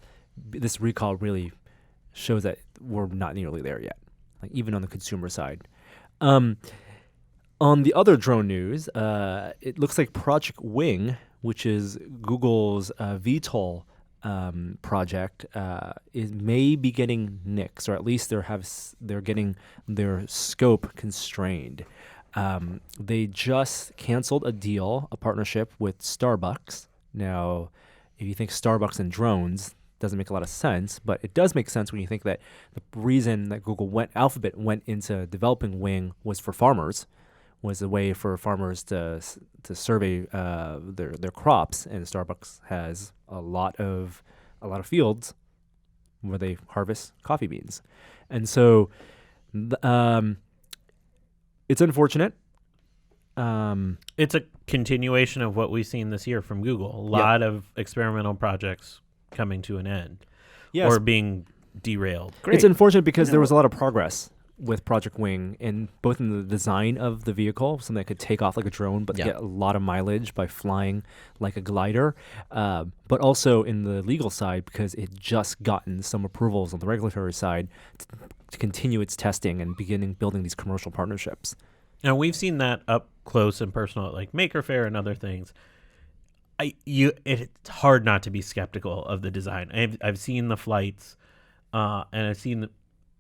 recall really shows that we're not nearly there yet, like even on the consumer side. On the other drone news, it looks like Project Wing, which is Google's VTOL project, may be getting nixed, or at least they're getting their scope constrained. They just canceled a partnership with Starbucks. Now, if you think Starbucks and drones, doesn't make a lot of sense, but it does make sense when you think that the reason that Alphabet went into developing Wing was for farmers, was a way for farmers to survey their crops, and Starbucks has a lot of fields where they harvest coffee beans, and so it's unfortunate. It's a continuation of what we've seen this year from Google. A lot of experimental projects coming to an end or being derailed. Great. It's unfortunate because there was a lot of progress with Project Wing, both in the design of the vehicle, something that could take off like a drone but get a lot of mileage by flying like a glider, but also in the legal side because it just gotten some approvals on the regulatory side to continue its testing and building these commercial partnerships. Now, we've seen that up close and personal at like Maker Faire and other things. It's hard not to be skeptical of the design. I've seen the flights and I've seen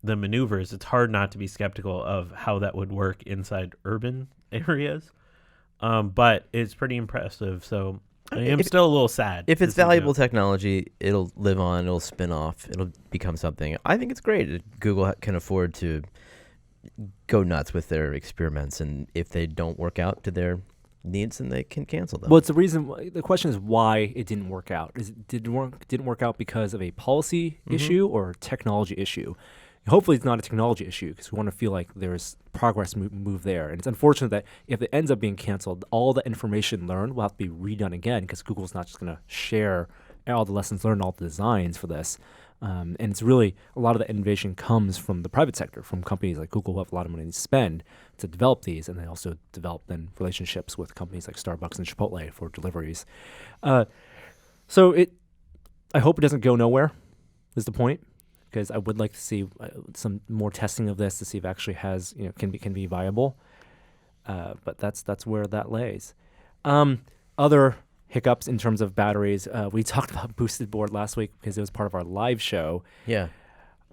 the maneuvers. It's hard not to be skeptical of how that would work inside urban areas. But it's pretty impressive. So I am still a little sad. If it's valuable technology, it'll live on. It'll spin off. It'll become something. I think it's great. Google can afford to go nuts with their experiments, and if they don't work out to their needs, then they can cancel them. Well, it's the reason. The question is why it didn't work out. Didn't work out because of a policy issue or a technology issue? Hopefully, it's not a technology issue because we want to feel like there's progress move there. And it's unfortunate that if it ends up being canceled, all the information learned will have to be redone again because Google's not just going to share all the lessons learned, all the designs for this. And it's really a lot of the innovation comes from the private sector, from companies like Google who have a lot of money to spend to develop these, and they also develop then relationships with companies like Starbucks and Chipotle for deliveries. So I hope it doesn't go nowhere. Is the point? Because I would like to see some more testing of this to see if it actually has can be viable. But that's where that lays. Other hiccups in terms of batteries. We talked about boosted board last week because it was part of our live show. Yeah.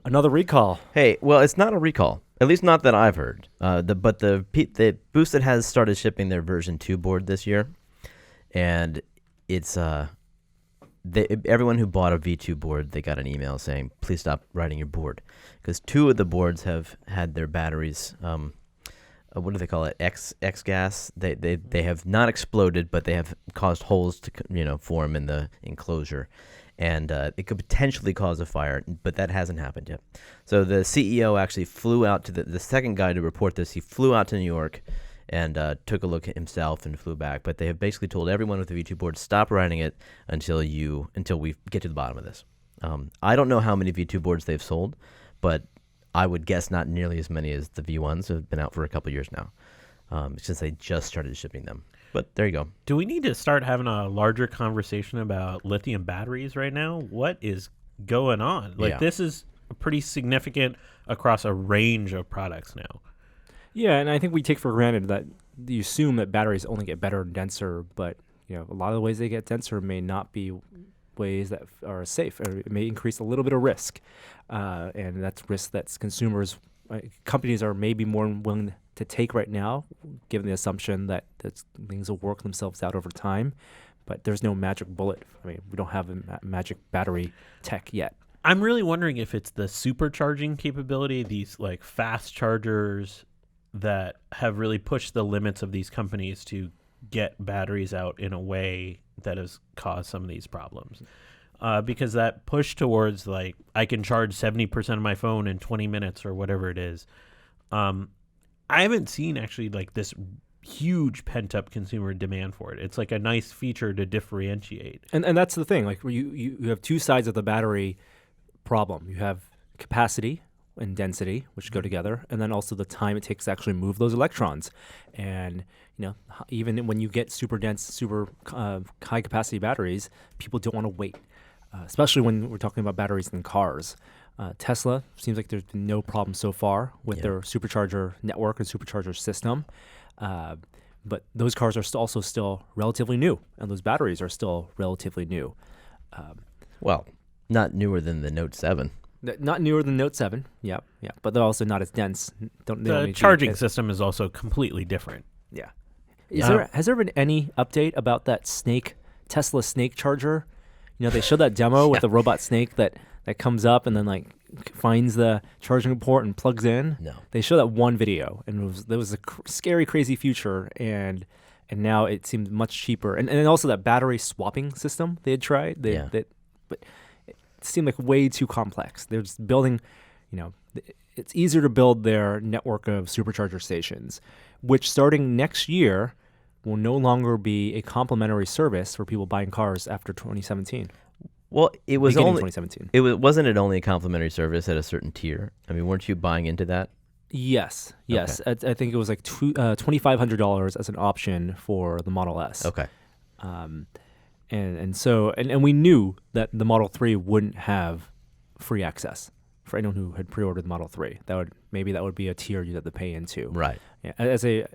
Another recall. Hey, well, it's not a recall. At least not that I've heard. But the Boosted has started shipping their version 2 board this year, and it's everyone who bought a V2 board, they got an email saying, please stop writing your board. Because 2 of the boards have had their batteries, what do they call it, X-gas? They have not exploded, but they have caused holes to form in the enclosure. And it could potentially cause a fire, but that hasn't happened yet. So the CEO actually flew out to the second guy to report this. He flew out to New York and took a look at himself and flew back. But they have basically told everyone with the V2 board, stop writing it until we get to the bottom of this. I don't know how many V2 boards they've sold, but I would guess not nearly as many as the V1s have been out for a couple of years now, since they just started shipping them. But there you go. Do we need to start having a larger conversation about lithium batteries right now? What is going on? This is pretty significant across a range of products now. Yeah, and I think we take for granted that you assume that batteries only get better and denser, but a lot of the ways they get denser may not be ways that are safe, or it may increase a little bit of risk, and that's risk that companies are maybe more willing to take right now, given the assumption that things will work themselves out over time. But there's no magic bullet. I mean, we don't have a magic battery tech yet. I'm really wondering if it's the supercharging capability, these fast chargers that have really pushed the limits of these companies to get batteries out in a way that has caused some of these problems. Because that push towards I can charge 70% of my phone in 20 minutes or whatever it is. I haven't seen actually this huge pent up consumer demand for it. It's a nice feature to differentiate. And that's the thing. You have 2 sides of the battery problem. You have capacity and density, which go together, and then also the time it takes to actually move those electrons. And even when you get super dense, super high capacity batteries, people don't want to wait, especially when we're talking about batteries in cars. Tesla seems like there's been no problem so far with their supercharger network and supercharger system. But those cars are also still relatively new, and those batteries are still relatively new. Well, not newer than the Note 7. Not newer than Note 7, yeah, but they're also not as dense. The charging system is also completely different. Yeah. Has there been any update about that Tesla snake charger? They showed that demo with the robot snake that comes up and then finds the charging port and plugs in. No. They showed that one video, and there was a scary, crazy future, and now it seems much cheaper. And also that battery swapping system they had tried. But it seemed like way too complex. They're just building, it's easier to build their network of supercharger stations, which starting next year will no longer be a complimentary service for people buying cars after 2017. Well, it was only 2017. Wasn't it only a complimentary service at a certain tier? I mean, weren't you buying into that? Yes. Okay. I think it was $2,500 as an option for the Model S. Okay. And we knew that the Model 3 wouldn't have free access for anyone who had pre-ordered the Model 3. That would be a tier you had to pay into. Right. Yeah, as a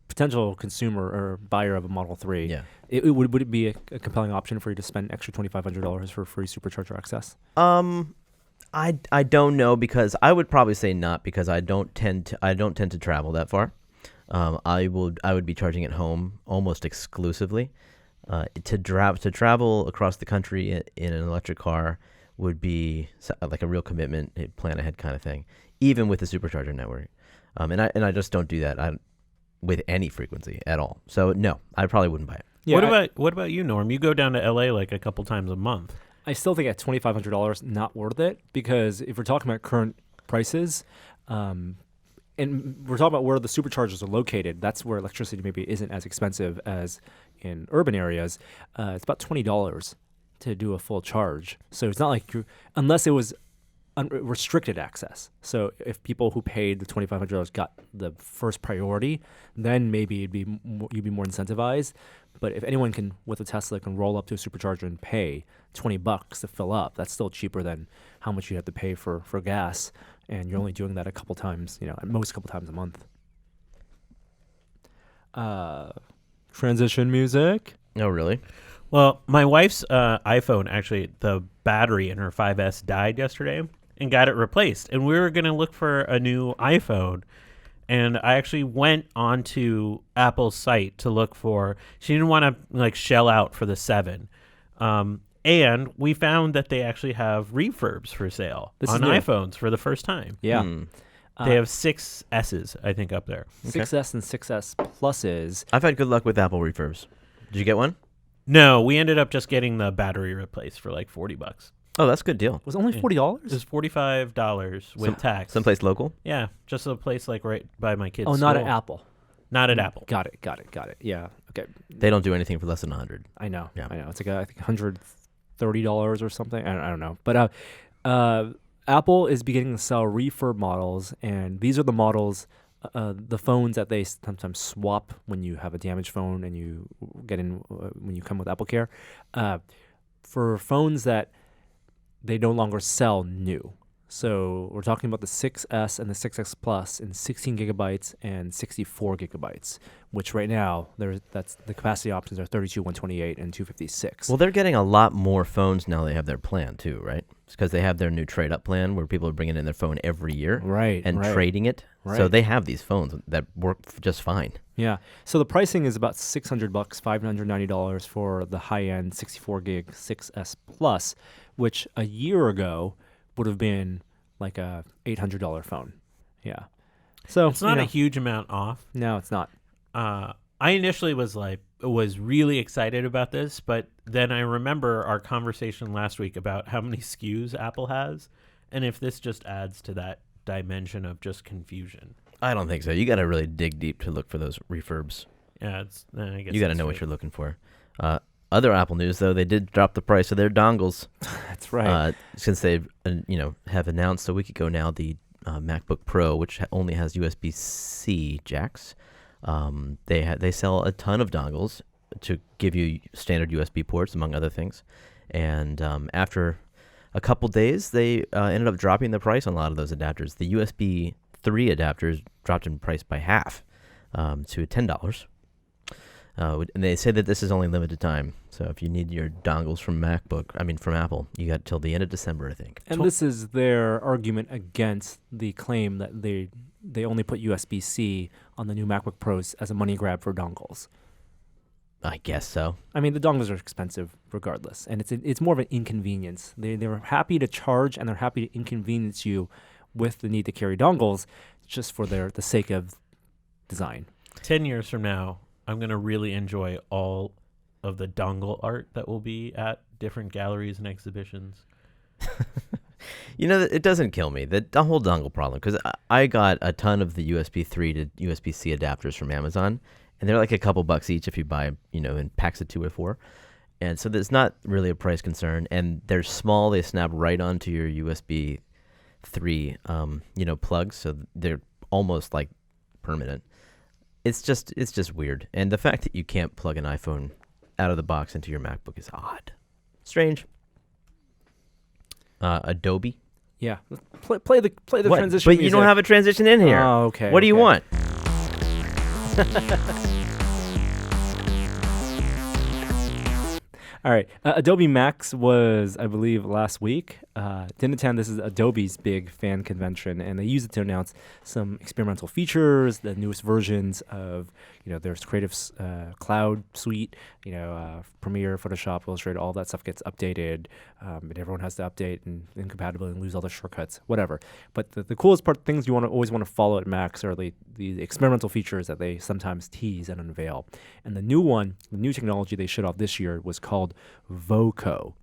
potential consumer or buyer of a Model 3, yeah. Would it be a compelling option for you to spend extra $2,500 for free supercharger access? I don't know, because I would probably say not, because I don't tend to travel that far. I would be charging at home almost exclusively. To travel across the country in an electric car would be like a real commitment, a plan ahead kind of thing, even with the supercharger network. And I just don't do that with any frequency at all. So no, I probably wouldn't buy it. Yeah, what about you, Norm? You go down to LA like a couple times a month. I still think at $2,500, not worth it, because if we're talking about current prices, and we're talking about where the superchargers are located, that's where electricity maybe isn't as expensive as in urban areas. It's about $20 to do a full charge. So it's not like unless it was restricted access. So if people who paid the $2,500 got the first priority, then maybe you'd be more incentivized. But if anyone can, with a Tesla, can roll up to a supercharger and pay $20 to fill up, that's still cheaper than how much you have to pay for gas. And you're only doing that a couple times, at most a couple times a month. Transition music. Oh, really? Well, my wife's iPhone, actually, the battery in her 5S died yesterday and got it replaced. And we were going to look for a new iPhone. And I actually went onto Apple's site to look for, she didn't want to shell out for the 7. And we found that they actually have refurbs for sale on iPhones for the first time. Yeah. They have 6S's, I think, up there. 6S and 6S Pluses. I've had good luck with Apple refurbs. Did you get one? No, we ended up just getting the battery replaced for like $40. Oh, that's a good deal. Was it only $40? It was $45 with tax. Someplace local? Yeah, just a place like right by my kids' school. Not at Apple. Not at Apple. Got it. Yeah. Okay. They don't do anything for less than $100. I know. Yeah. I know. It's like I think $130 or something. I don't know. But Apple is beginning to sell refurb models, and these are the models, the phones that they sometimes swap when you have a damaged phone and you get in when you come with Apple Care, for phones that they no longer sell new. So we're talking about the 6S and the 6S Plus in 16 gigabytes and 64 gigabytes, which right now that's the capacity options are 32, 128, and 256. Well, they're getting a lot more phones now. They have their plan too, right? It's because they have their new trade-up plan where people are bringing in their phone every year, and trading it. Right. So they have these phones that work just fine. Yeah. So the pricing is about $600, $590 for the high-end 64 gig 6S Plus, which a year ago would have been like a $800 phone. Yeah. So it's not a huge amount off. No, it's not. I initially was really excited about this, but then I remember our conversation last week about how many SKUs Apple has, and if this just adds to that dimension of just confusion. I don't think so. You got to really dig deep to look for those refurbs. Yeah, I guess you got to know what you're looking for. Other Apple news, though, they did drop the price of their dongles. That's right. Since they, have announced a week ago now the MacBook Pro, which only has USB-C jacks. They sell a ton of dongles to give you standard USB ports, among other things. And after a couple days, they ended up dropping the price on a lot of those adapters. The USB 3 adapters dropped in price by half to $10. And they say that this is only limited time. So if you need your dongles from Apple, you got till the end of December, I think. And this is their argument against the claim that they only put USB-C on the new MacBook Pros as a money grab for dongles. I guess so. I mean, the dongles are expensive regardless, and it's more of an inconvenience. They're happy to charge, and they're happy to inconvenience you with the need to carry dongles just for the sake of design. 10 years from now, I'm going to really enjoy all of the dongle art that will be at different galleries and exhibitions. It doesn't kill me, the whole dongle problem, because I got a ton of the USB 3 to USB-C adapters from Amazon, and they're like a couple bucks each if you buy, in packs of 2 or 4. And so there's not really a price concern, and they're small. They snap right onto your USB 3, plugs, so they're almost like permanent. It's just weird. And the fact that you can't plug an iPhone out of the box into your MacBook is odd. Strange. Adobe. Yeah. Play the transition But music. you don't have a transition in here. Oh, okay. What do you want? All right. Adobe Max was, I believe, last week. didn't attend. This is Adobe's big fan convention, and they use it to announce some experimental features, the newest versions of, there's Creative Cloud Suite, Premiere, Photoshop, Illustrator, all that stuff gets updated, and everyone has to update and incompatibility and lose all the shortcuts, whatever. But the coolest part, things you always want to follow at Max are the experimental features that they sometimes tease and unveil. And the new technology they showed off this year was called Voco.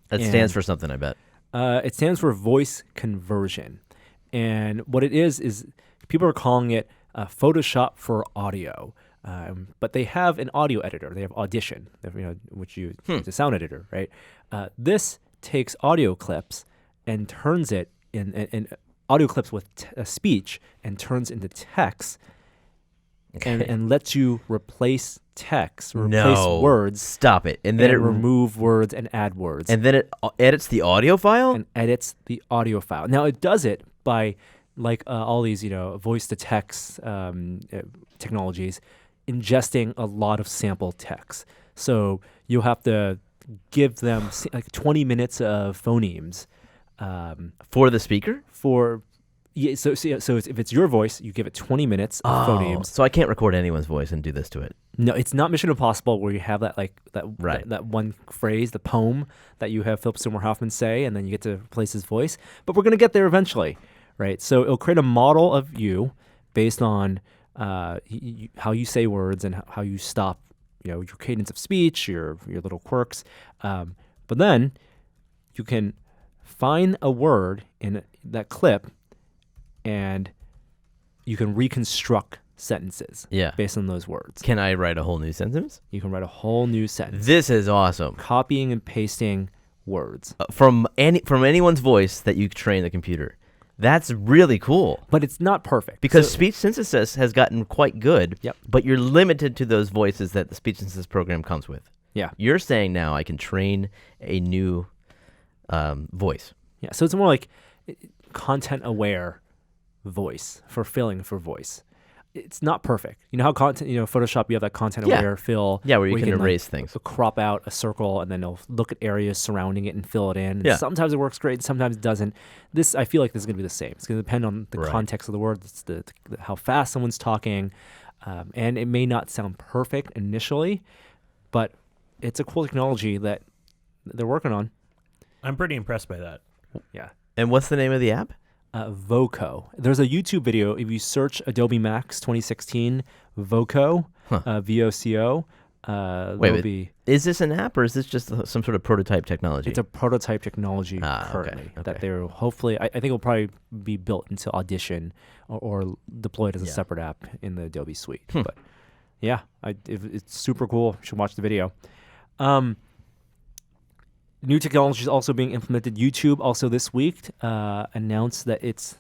That stands for something, I bet. It stands for voice conversion. And what it is people are calling it Photoshop for audio. But they have an audio editor. They have Audition, which it's a sound editor, right? This takes audio clips and turns it in audio clips with speech and turns into text. Okay. And lets you replace text, words. Stop it. And then it remove words and add words. And then it edits the audio file? And edits the audio file. Now, it does it by, all these, voice-to-text technologies, ingesting a lot of sample text. So you'll have to give them 20 minutes of phonemes. For the speaker? Yeah, so if it's your voice, you give it 20 minutes of phonemes. So I can't record anyone's voice and do this to it. No, it's not Mission Impossible where you have that one phrase, the poem that you have Philip Seymour Hoffman say, and then you get to replace his voice. But we're going to get there eventually, right? So it'll create a model of you based on how you say words and how you stop, your cadence of speech, your little quirks. But then you can find a word in that clip, and you can reconstruct sentences based on those words. Can I write a whole new sentence? You can write a whole new sentence. This is awesome. Copying and pasting words. From anyone's voice that you train the computer. That's really cool. But it's not perfect. Because speech synthesis has gotten quite good, Yep. but you're limited to those voices that the speech synthesis program comes with. Yeah. You're saying now I can train a new voice. Yeah, so it's more like content-aware voice, filling for voice. It's not perfect. You know how Photoshop, you have that content-aware fill. Yeah, where you can erase things. Crop out a circle, and then it'll look at areas surrounding it and fill it in. Yeah. Sometimes it works great, sometimes it doesn't. I feel like this is going to be the same. It's going to depend on the context of the word, how fast someone's talking, and it may not sound perfect initially, but it's a cool technology that they're working on. I'm pretty impressed by that. Yeah. And what's the name of the app? Voco. There's a YouTube video. If you search Adobe Max 2016 Voco, VOCO, is this an app or is this just some sort of prototype technology? It's a prototype technology currently that they're hopefully, I think it'll probably be built into Audition or deployed as a separate app in the Adobe suite. But yeah, it's super cool. You should watch the video. New technology is also being implemented. YouTube also this week announced that it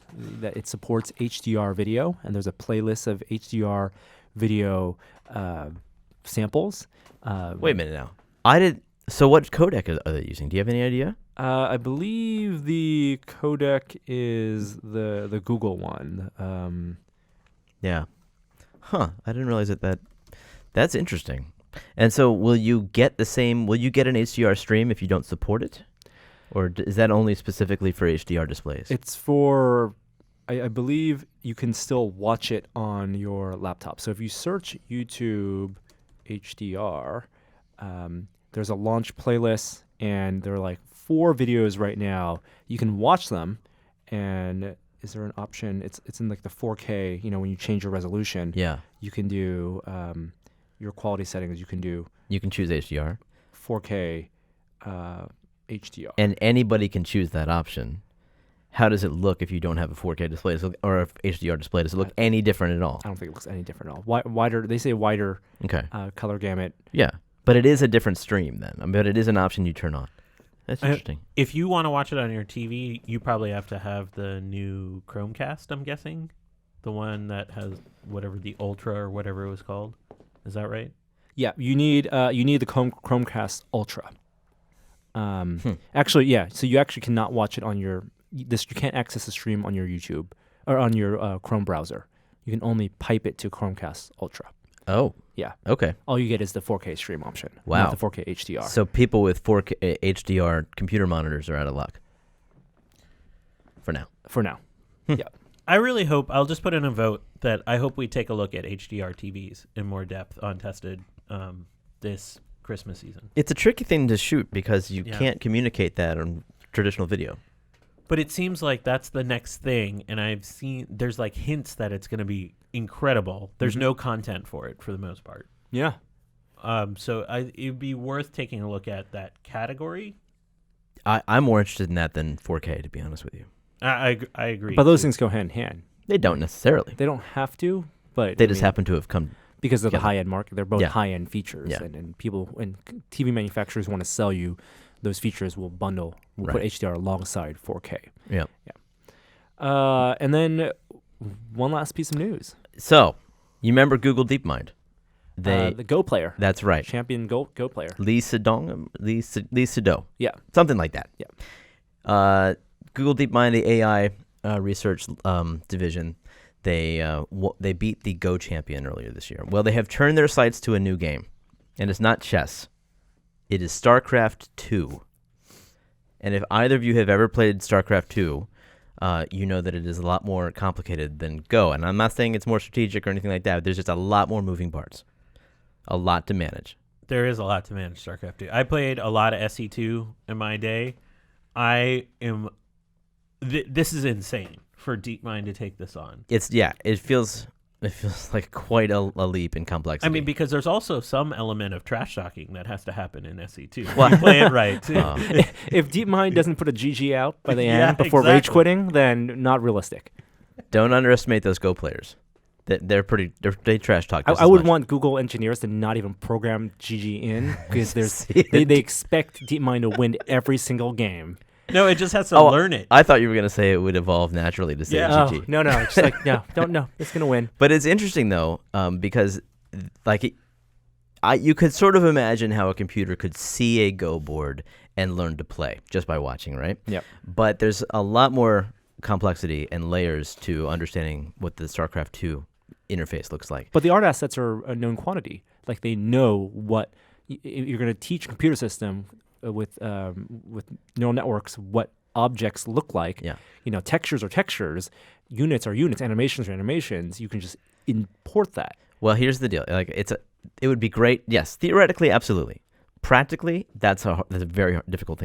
supports HDR video, and there's a playlist of HDR video samples. Wait a minute now. So what codec are they using? Do you have any idea? I believe the codec is the Google one. Yeah. I didn't realize that. That's interesting. And so will you get an HDR stream if you don't support it? Or is that only specifically for HDR displays? It's for, I believe you can still watch it on your laptop. So if you search YouTube HDR, there's a launch playlist, and there are 4 videos right now. You can watch them, and is there an option? It's in the 4K, when you change your resolution. Yeah. You can do... your quality settings, you can choose HDR, 4K, HDR, and anybody can choose that option. How does it look if you don't have a 4K display or a HDR display? Does it look any different at all? I don't think it looks any different at all. Wider, they say wider. Okay. Color gamut. Yeah, but it is a different stream then. But it is an option you turn on. That's interesting. If you want to watch it on your TV, you probably have to have the new Chromecast. I'm guessing, the one that has whatever the Ultra or whatever it was called. Is that right? Yeah, you need the Chromecast Ultra. Actually, yeah. So you actually cannot watch it on you can't access the stream on your YouTube or on your Chrome browser. You can only pipe it to Chromecast Ultra. Oh. Yeah. Okay. All you get is the 4K stream option. Wow. Not the 4K HDR. So people with 4K HDR computer monitors are out of luck. for now. Yeah. I really hope, I'll just put in a vote that I hope we take a look at HDR TVs in more depth untested this Christmas season. It's a tricky thing to shoot because you can't communicate that on traditional video. But it seems like that's the next thing, and I've seen there's like hints that it's going to be incredible. There's no content for it for the most part. Yeah. So it'd be worth taking a look at that category. I'm more interested in that than 4K, to be honest with you. I agree. But those things go hand in hand. They don't necessarily. They don't have to, but they just happen to have come because of together. the high-end market. They're both high-end features, and people and TV manufacturers want to sell you those features. Will put HDR alongside 4K. Yeah. And then one last piece of news. So, you remember Google DeepMind? The Go player. That's right. Champion Go player. Lee Sedol. Yeah. Something like that. Yeah. Google DeepMind, the AI research division, they beat the Go champion earlier this year. Well, they have turned their sights to a new game, and it's not chess. It is StarCraft II. And if either of you have ever played StarCraft II, you know that it is a lot more complicated than Go. And I'm not saying it's more strategic or anything like that. There's just a lot more moving parts, a lot to manage. There is a lot to manage StarCraft 2. I played a lot of SE2 in my day. This is insane for DeepMind to take this on. It feels like quite a leap in complexity. I mean, because there's also some element of trash talking that has to happen in SE2. Well, play it right. If DeepMind doesn't put a GG out by the end before rage quitting, then not realistic. Don't underestimate those Go players. They trash talk. I would want Google engineers to not even program GG in because they expect DeepMind to win every single game. No, it just has to learn it. I thought you were going to say it would evolve naturally to say GG. Oh, no. It's like, no, don't know. It's going to win. But it's interesting, though, because you could sort of imagine how a computer could see a Go board and learn to play just by watching, right? Yeah. But there's a lot more complexity and layers to understanding what the StarCraft II interface looks like. But the art assets are a known quantity. Like they know what you're going to teach a computer system with neural networks what objects look like. Yeah. Textures are textures, units are units, animations are animations. You can just import that. Well, here's the deal. It would be great. Yes, theoretically, absolutely. Practically, that's a very difficult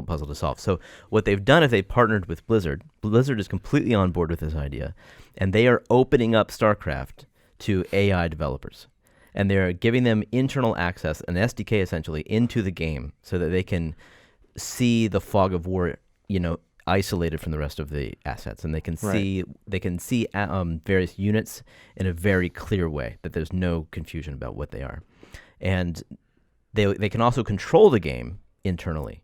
puzzle to solve. So what they've done is they've partnered with Blizzard. Blizzard is completely on board with this idea, and they are opening up StarCraft to AI developers. And they're giving them internal access, an SDK essentially, into the game so that they can see the fog of war, isolated from the rest of the assets, and they can see various units in a very clear way that there's no confusion about what they are, and they can also control the game internally.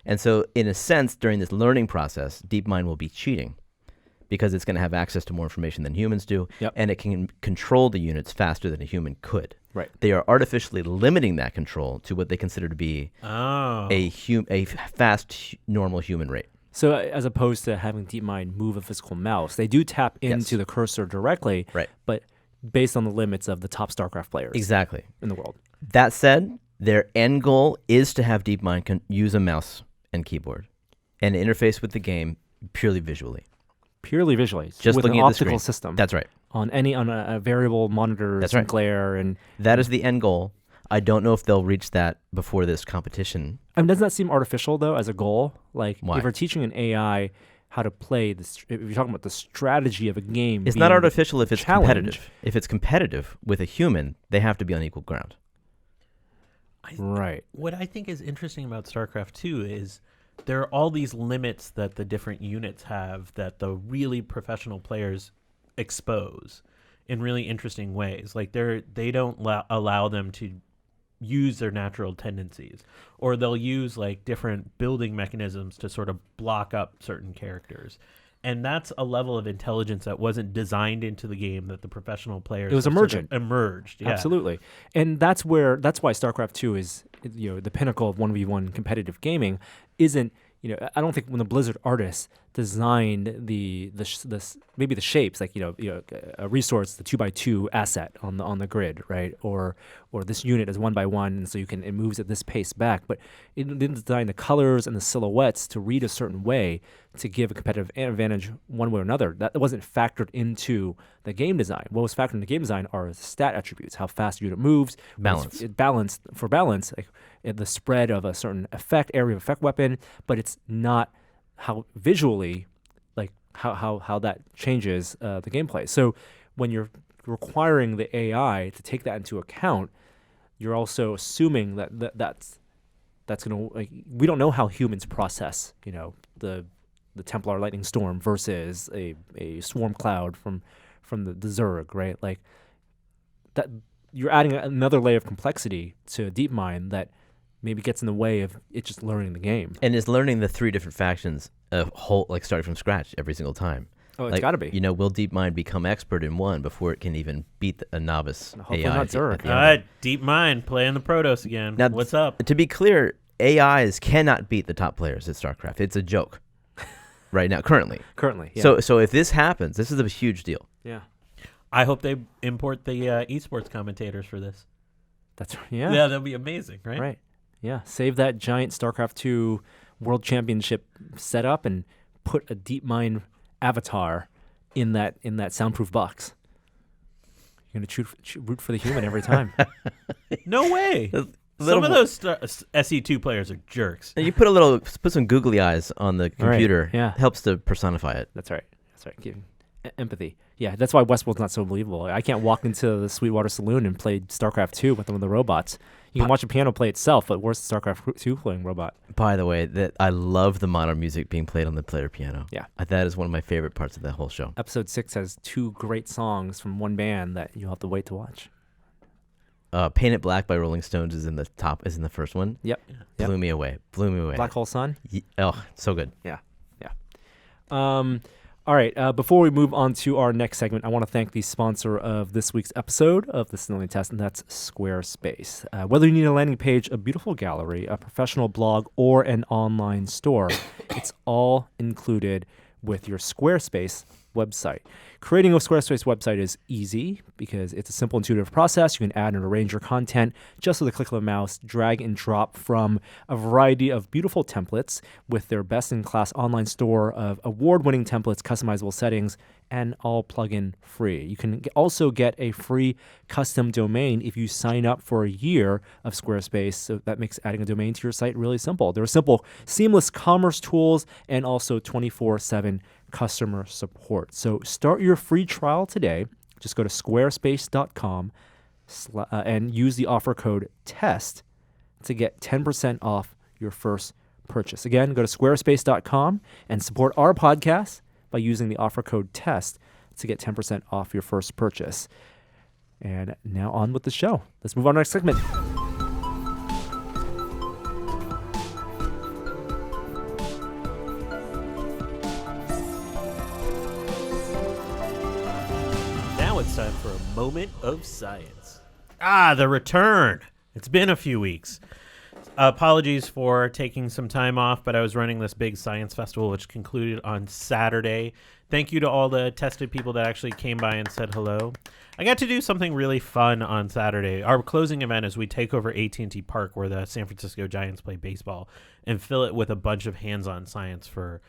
And so, in a sense, during this learning process, DeepMind will be cheating, because it's going to have access to more information than humans do, and it can control the units faster than a human could. Right. They are artificially limiting that control to what they consider to be a fast, normal human rate. So as opposed to having DeepMind move a physical mouse, they do tap into the cursor directly, but based on the limits of the top StarCraft players in the world. That said, their end goal is to have DeepMind use a mouse and keyboard and interface with the game purely visually. Purely visually, just with looking an at the screen. optical system. That's right. On a variable monitor, and glare, and that is the end goal. I don't know if they'll reach that before this competition. Doesn't that seem artificial though, as a goal? Like, why? If you're teaching an AI how to play this, if you're talking about the strategy of a game, it's not artificial if it's competitive. If it's competitive with a human, they have to be on equal ground. Right. What I think is interesting about StarCraft II is there are all these limits that the different units have that the really professional players expose in really interesting ways. Like they don't allow them to use their natural tendencies, or they'll use like different building mechanisms to sort of block up certain characters. And that's a level of intelligence that wasn't designed into the game that the professional players. It was emergent. Sort of emerged. Yeah. Absolutely. And that's why StarCraft II is, the pinnacle of 1v1 competitive gaming. Isn't I don't think when the Blizzard artists designed maybe the shapes, like a resource, the 2x2 asset on the grid, right, or this unit is 1x1, and so it moves at this pace back. But it didn't design the colors and the silhouettes to read a certain way to give a competitive advantage one way or another. That wasn't factored into the game design. What was factored into game design are stat attributes, how fast the unit moves, balance, like the spread of a certain area of effect weapon, but it's not how visually, like how that changes the gameplay. So when you're requiring the AI to take that into account, you're also assuming that's going to, like, we don't know how humans process, the Templar lightning storm versus a swarm cloud from the Zerg, right? Like that, you're adding another layer of complexity to DeepMind that maybe gets in the way of it just learning the game. And is learning the 3 different factions starting from scratch every single time. Oh, it's got to be. Will DeepMind become expert in one before it can even beat a novice Hopefully AI? Not Zerg. DeepMind playing the Protoss again. Now, what's up? To be clear, AIs cannot beat the top players at StarCraft. It's a joke right now, currently. Yeah. So if this happens, this is a huge deal. Yeah. I hope they import the esports commentators for this. That's right. Yeah, that'd be amazing, right? Right. Yeah. Save that giant StarCraft II World Championship setup and put a DeepMind avatar in that soundproof box. You're gonna root for the human every time. No way. Some of those SE2 players are jerks. And you put some googly eyes on the computer. Right. Yeah. Helps to personify it. That's right. Give empathy. Yeah, that's why Westworld's not so believable. I can't walk into the Sweetwater Saloon and play StarCraft II with one of the robots. You can watch a piano play itself, but where's the StarCraft II playing robot? By the way, I love the modern music being played on the player piano. Yeah. That is one of my favorite parts of the whole show. Episode 6 has 2 great songs from one band that you'll have to wait to watch. Paint It Black by Rolling Stones is in the first one. Yep. Blew me away. Black Hole Sun? So good. Yeah. All right, before we move on to our next segment, I want to thank the sponsor of this week's episode of the Snilling Test, and that's Squarespace. Whether you need a landing page, a beautiful gallery, a professional blog, or an online store, it's all included with your Squarespace website. Creating a Squarespace website is easy because it's a simple, intuitive process. You can add and arrange your content just with a click of a mouse, drag and drop from a variety of beautiful templates with their best-in-class online store of award-winning templates, customizable settings, and all plugin free. You can also get a free custom domain if you sign up for a year of Squarespace. So that makes adding a domain to your site really simple. There are simple, seamless commerce tools and also 24/7 customer support. So start your free trial today. Just go to squarespace.com and use the offer code TEST to get 10% off your first purchase. Again, go to squarespace.com and support our podcast by using the offer code TEST to get 10% off your first purchase. And now on with the show. Let's move on to our next segment. It's time for a moment of science. The return. It's been a few weeks. Apologies for taking some time off, but I was running this big science festival, which concluded on Saturday. Thank you to all the tested people that actually came by and said hello. I got to do something really fun on Saturday. Our closing event is we take over AT&T Park, where the San Francisco Giants play baseball, and fill it with a bunch of hands-on science for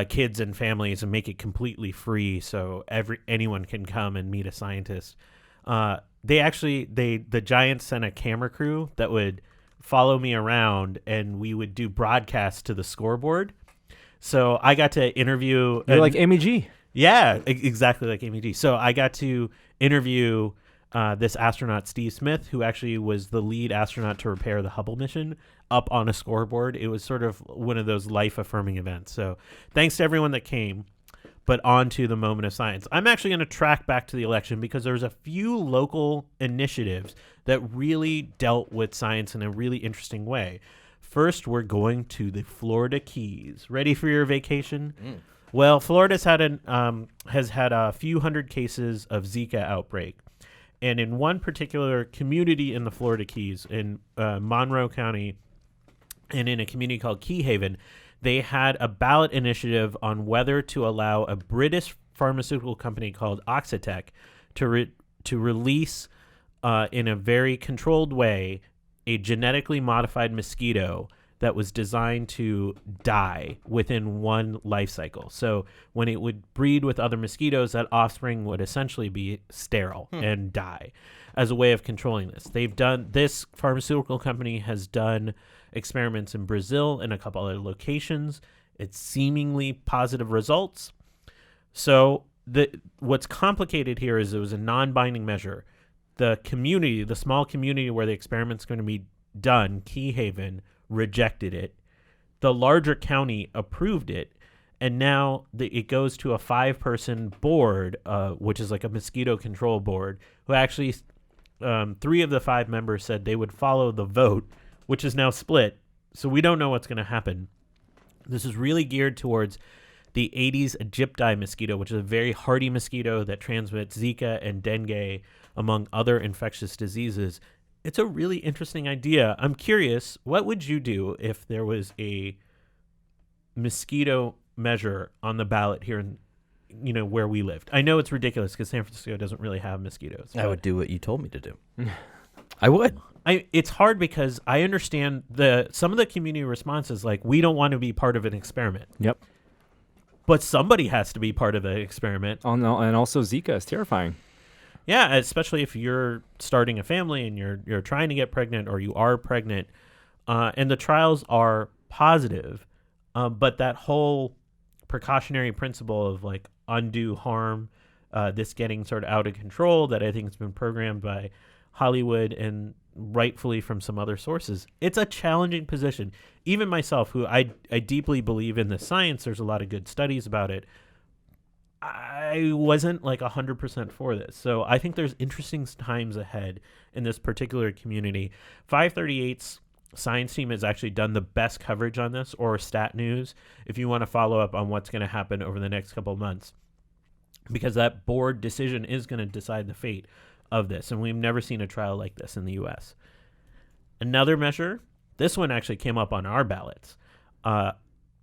kids and families, and make it completely free so anyone can come and meet a scientist. The Giants sent a camera crew that would follow me around, and we would do broadcasts to the scoreboard. So I got to interview. You're like Amy G. Yeah, exactly like Amy G. So I got to interview this astronaut, Steve Smith, who actually was the lead astronaut to repair the Hubble mission, up on a scoreboard. It was sort of one of those life-affirming events. So thanks to everyone that came. But on to the moment of science. I'm actually going to track back to the election because there's a few local initiatives that really dealt with science in a really interesting way. First, we're going to the Florida Keys. Ready for your vacation? Well, Florida's has had a few hundred cases of Zika outbreak. And in one particular community in the Florida Keys, in Monroe County, and in a community called Key Haven, they had a ballot initiative on whether to allow a British pharmaceutical company called Oxitec to release in a very controlled way a genetically modified mosquito that was designed to die within one life cycle. So when it would breed with other mosquitoes, that offspring would essentially be sterile and die as a way of controlling this. This pharmaceutical company has done experiments in Brazil and a couple other locations. It's seemingly positive results. So what's complicated here is it was a non-binding measure. The community, the small community where the experiment's going to be done, Key Haven, rejected it. The larger county approved it, and now it goes to a 5-person board, which is like a mosquito control board, who actually 3 of the 5 members said they would follow the vote, which is now split. So we don't know what's going to happen. This is really geared towards the Aedes aegypti mosquito, which is a very hardy mosquito that transmits Zika and dengue, among other infectious diseases. It's a really interesting idea. I'm curious, what would you do if there was a mosquito measure on the ballot here in, where we lived? I know it's ridiculous because San Francisco doesn't really have mosquitoes. I would do what you told me to do. I would. It's hard because I understand some of the community responses, like, we don't want to be part of an experiment. Yep. But somebody has to be part of the experiment. Oh, no, and also Zika is terrifying. Yeah, especially if you're starting a family and you're trying to get pregnant or you are pregnant, and the trials are positive, but that whole precautionary principle of like undue harm, this getting sort of out of control that I think has been programmed by Hollywood and rightfully from some other sources. It's a challenging position. Even myself, who I deeply believe in the science, there's a lot of good studies about it, I wasn't like 100% for this. So I think there's interesting times ahead in this particular community. 538's science team has actually done the best coverage on this, or Stat News, if you want to follow up on what's going to happen over the next couple of months, because that board decision is going to decide the fate of this. And we've never seen a trial like this in the U.S. Another measure, this one actually came up on our ballots.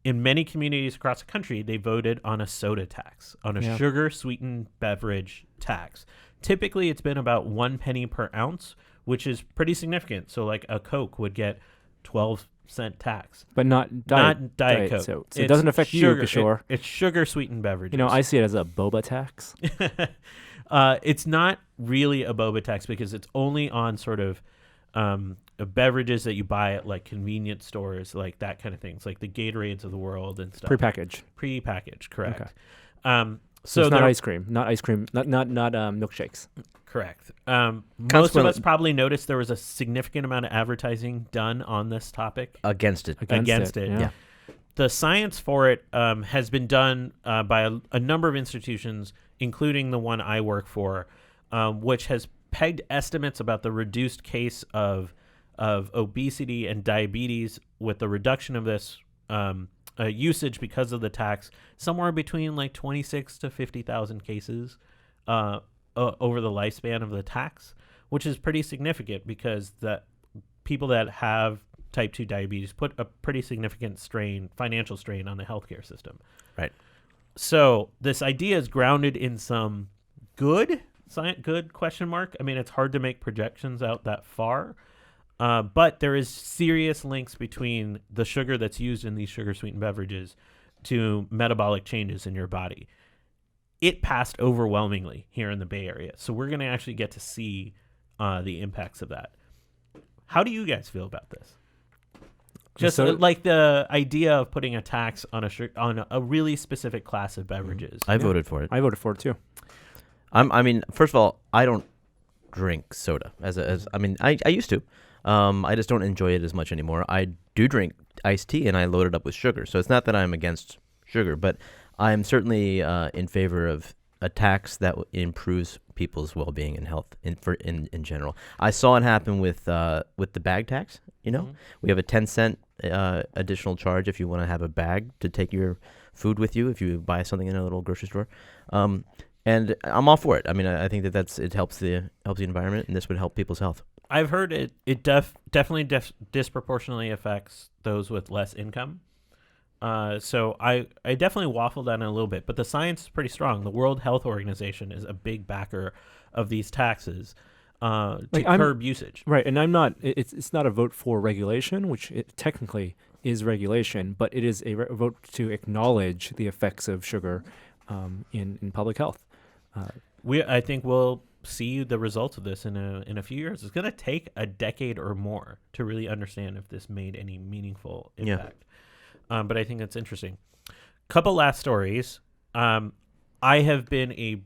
In many communities across the country, they voted on a soda tax, on a sugar-sweetened beverage tax. Typically, it's been about 1 penny per ounce, which is pretty significant. So, like, a Coke would get 12-cent tax. But not Diet Coke. So it doesn't affect sugar, you, Kishore. It's sugar-sweetened beverages. I see it as a boba tax. It's not really a boba tax because it's only on sort of beverages that you buy at like convenience stores, like that kind of things, like the Gatorades of the world and stuff. Prepackaged, correct. Okay. So it's not ice cream, not milkshakes. Correct. Most of us probably noticed there was a significant amount of advertising done on this topic. Against it. Yeah. The science for it has been done by a number of institutions, including the one I work for, which has pegged estimates about the reduced case of obesity and diabetes with the reduction of this usage because of the tax, somewhere between like 26 to 50,000 cases over the lifespan of the tax, which is pretty significant because the people that have type 2 diabetes put a pretty significant financial strain on the healthcare system. Right. So this idea is grounded in some good question mark. I mean, it's hard to make projections out that far. But there is serious links between the sugar that's used in these sugar-sweetened beverages to metabolic changes in your body. It passed overwhelmingly here in the Bay Area. So we're going to actually get to see the impacts of that. How do you guys feel about this? Just like the idea of putting a tax on a really specific class of beverages. I voted for it. I voted for it too. I mean, first of all, I don't drink soda. I used to. I just don't enjoy it as much anymore. I do drink iced tea, and I load it up with sugar. So it's not that I'm against sugar, but I'm certainly in favor of a tax that improves people's well-being and health in general. I saw it happen with the bag tax. We have a 10-cent additional charge if you want to have a bag to take your food with you if you buy something in a little grocery store. And I'm all for it. I mean, I think it helps the environment, and this would help people's health. I've heard it definitely disproportionately affects those with less income. So I definitely waffled on it a little bit, but the science is pretty strong. The World Health Organization is a big backer of these taxes to curb usage. Right, and I'm not. It's not a vote for regulation, which it technically is regulation, but it is a vote to acknowledge the effects of sugar in public health. I think we'll see the results of this in a few years. It's going to take a decade or more to really understand if this made any meaningful impact. But I think that's interesting. Couple last stories. I have been a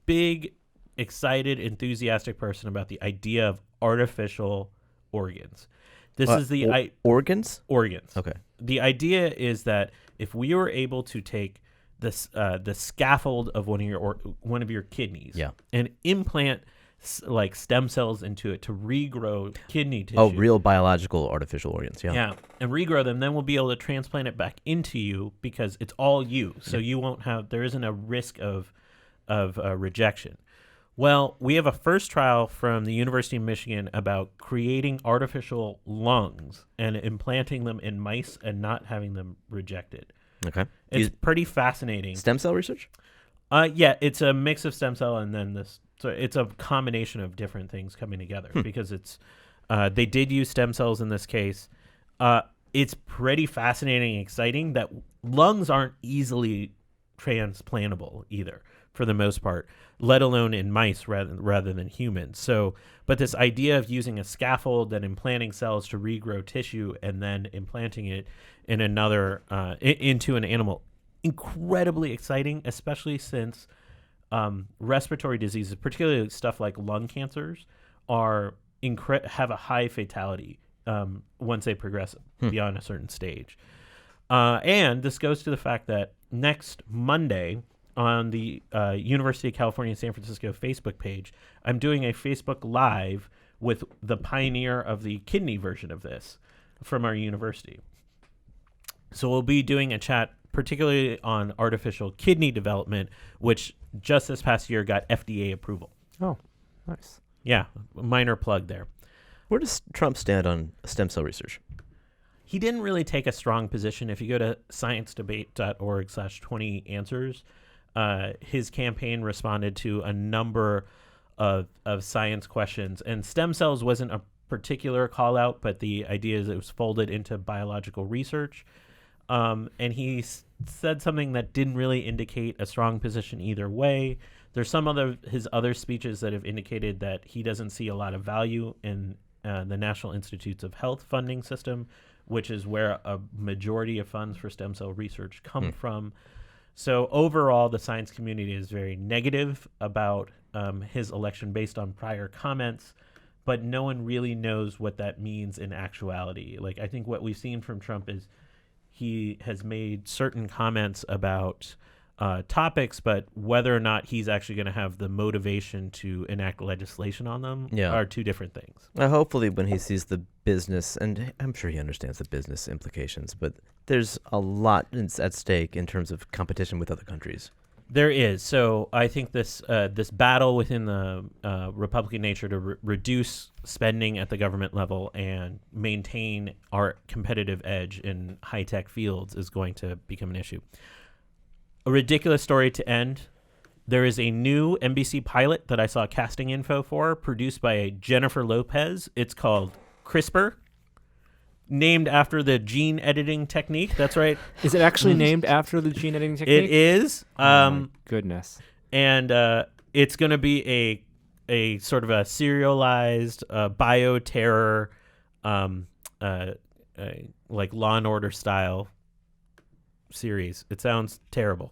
big, excited, enthusiastic person about the idea of artificial organs. This is the organs? Organs. Okay. The idea is that if we were able to take the scaffold of one of your kidneys and implant like stem cells into it to regrow kidney tissue. Oh, real biological artificial organs. Yeah, and regrow them. Then we'll be able to transplant it back into you because it's all you. So you won't there isn't a risk of rejection. Well, we have a first trial from the University of Michigan about creating artificial lungs and implanting them in mice and not having them rejected. Okay. It's pretty fascinating. Stem cell research? Yeah, it's a mix of stem cell and then this. So it's a combination of different things coming together because it's they did use stem cells in this case. It's pretty fascinating and exciting that lungs aren't easily transplantable either for the most part, let alone in mice rather than humans. So, but this idea of using a scaffold, then implanting cells to regrow tissue and then implanting it in another into an animal, incredibly exciting, especially since respiratory diseases, particularly stuff like lung cancers, have a high fatality once they progress beyond a certain stage. And this goes to the fact that next Monday on the University of California, San Francisco Facebook page, I'm doing a Facebook Live with the pioneer of the kidney version of this from our university. So we'll be doing a chat particularly on artificial kidney development, which just this past year got FDA approval. Oh, nice. Yeah, minor plug there. Where does Trump stand on stem cell research? He didn't really take a strong position. If you go to sciencedebate.org/20answers, his campaign responded to a number of science questions, and stem cells wasn't a particular call out, but the idea is it was folded into biological research. And he said something that didn't really indicate a strong position either way. There's some his other speeches that have indicated that he doesn't see a lot of value in the National Institutes of Health funding system, which is where a majority of funds for stem cell research come from. So overall, the science community is very negative about his election based on prior comments, but no one really knows what that means in actuality. Like, I think what we've seen from Trump is he has made certain comments about topics, but whether or not he's actually going to have the motivation to enact legislation on them are two different things. Hopefully when he sees the business, and I'm sure he understands the business implications, but there's a lot at stake in terms of competition with other countries. There is. So I think this battle within the Republican nature to reduce spending at the government level and maintain our competitive edge in high-tech fields is going to become an issue. A ridiculous story to end. There is a new NBC pilot that I saw casting info for, produced by Jennifer Lopez. It's called CRISPR, named after the gene editing technique. That's right. Is it actually named after the gene editing technique? It is. Oh my goodness. And it's going to be a sort of a serialized bioterror, like Law and Order style series. It sounds terrible.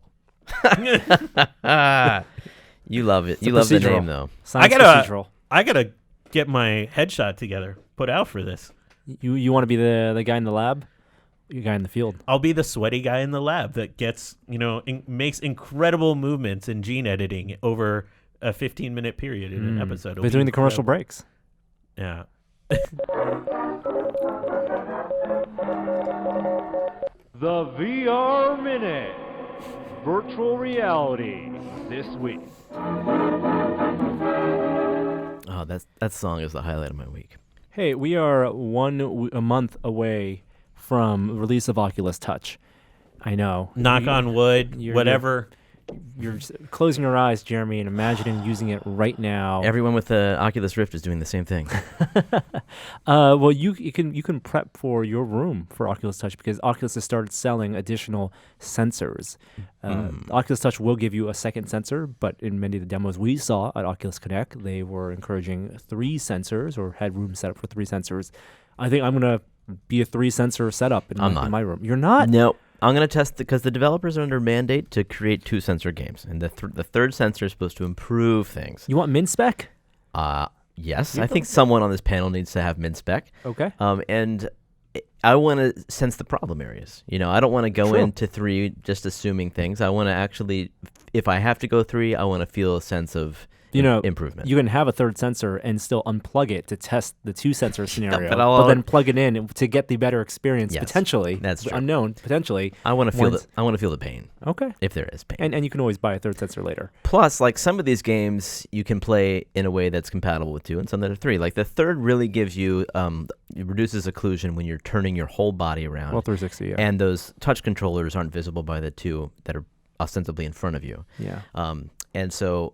You love it. You love the name, though. I gotta get my headshot together, put out for this. You want to be the guy in the lab? You guy in the field. I'll be the sweaty guy in the lab that gets, makes incredible movements in gene editing over a 15-minute period in an episode. Between the commercial breaks. Yeah. The VR Minute. Virtual reality this week. Oh, that song is the highlight of my week. Hey, we are a month away from the release of Oculus Touch. I know. Knock on wood, whatever. You're closing your eyes, Jeremy, and imagining using it right now. Everyone with the Oculus Rift is doing the same thing. Well, you can prep for your room for Oculus Touch because Oculus has started selling additional sensors. Oculus Touch will give you a second sensor, but in many of the demos we saw at Oculus Connect, they were encouraging 3 sensors or had room set up for 3 sensors. I think I'm gonna be a 3 sensor setup in my room. You're not? No. I'm going to test because the developers are under mandate to create 2 sensor games, and the third sensor is supposed to improve things. You want min spec? Yes. I think someone on this panel needs to have min spec. Okay. And I want to sense the problem areas. I don't want to go into 3 just assuming things. I want to actually, if I have to go 3, I want to feel a sense of improvement. You can have a third sensor and still unplug it to test the 2 sensor scenario, but then plug it in to get the better experience. Yes, potentially, that's true. Unknown. Potentially, I want to feel I want to feel the pain. Okay, if there is pain, and you can always buy a third sensor later. Plus, like some of these games, you can play in a way that's compatible with 2, and some that are 3. Like the third really gives you it reduces occlusion when you're turning your whole body around. Well, 360, yeah. And those touch controllers aren't visible by the 2 that are ostensibly in front of you. Yeah. And so,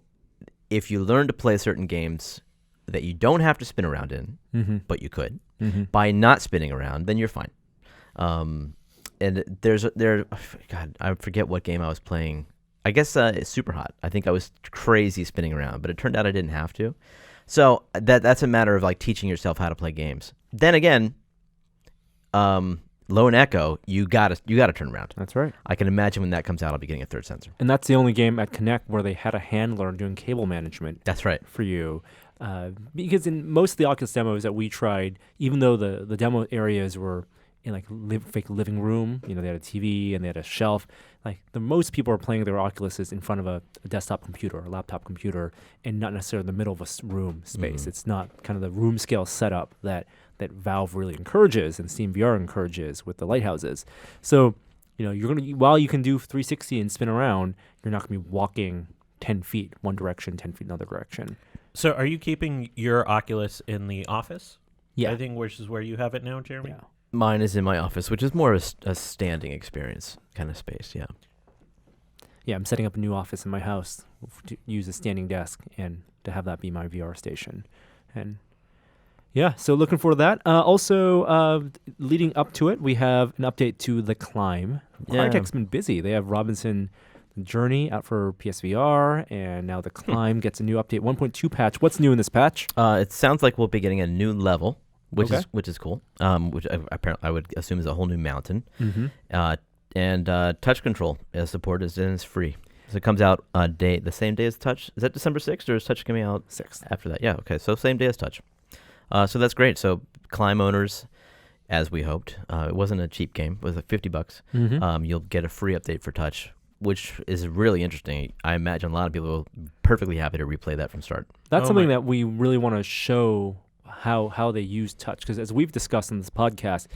if you learn to play certain games that you don't have to spin around in, but you could, by not spinning around, then you're fine. And God, I forget what game I was playing. I guess it's Super Hot. I think I was crazy spinning around, but it turned out I didn't have to. So that's a matter of like teaching yourself how to play games. Then again, Low and Echo, you gotta turn around. That's right. I can imagine when that comes out, I'll be getting a third sensor. And that's the only game at Connect where they had a handler doing cable management. That's right. For you. Because in most of the Oculus demos that we tried, even though the demo areas were in like fake living room, they had a TV and they had a shelf, like the most people are playing their Oculuses in front of a desktop computer or a laptop computer and not necessarily in the middle of a room space. It's not kind of the room scale setup that Valve really encourages and Steam VR encourages with the lighthouses. So, while you can do 360 and spin around, you're not going to be walking 10 feet one direction, 10 feet another direction. So are you keeping your Oculus in the office? Yeah. I think which is where you have it now, Jeremy? Yeah. Mine is in my office, which is more a standing experience kind of space, yeah. Yeah, I'm setting up a new office in my house to use a standing desk and to have that be my VR station. And yeah, so looking forward to that. Also, leading up to it, we have an update to The Climb. Crytek's been busy. They have Robinson Journey out for PSVR, and now The Climb gets a new update, 1.2 patch. What's new in this patch? It sounds like we'll be getting a new level, which is cool. Which apparently I would assume is a whole new mountain. And touch control support is free. So it comes out the same day as Touch. Is that December 6th, or is Touch coming out 6th after that? Yeah, okay. So same day as Touch. So that's great. So Climb owners, as we hoped, it wasn't a cheap game. It was like $50. You'll get a free update for Touch, which is really interesting. I imagine a lot of people will be perfectly happy to replay that from start. That's something that we really want to show how they use Touch, because as we've discussed in this podcast,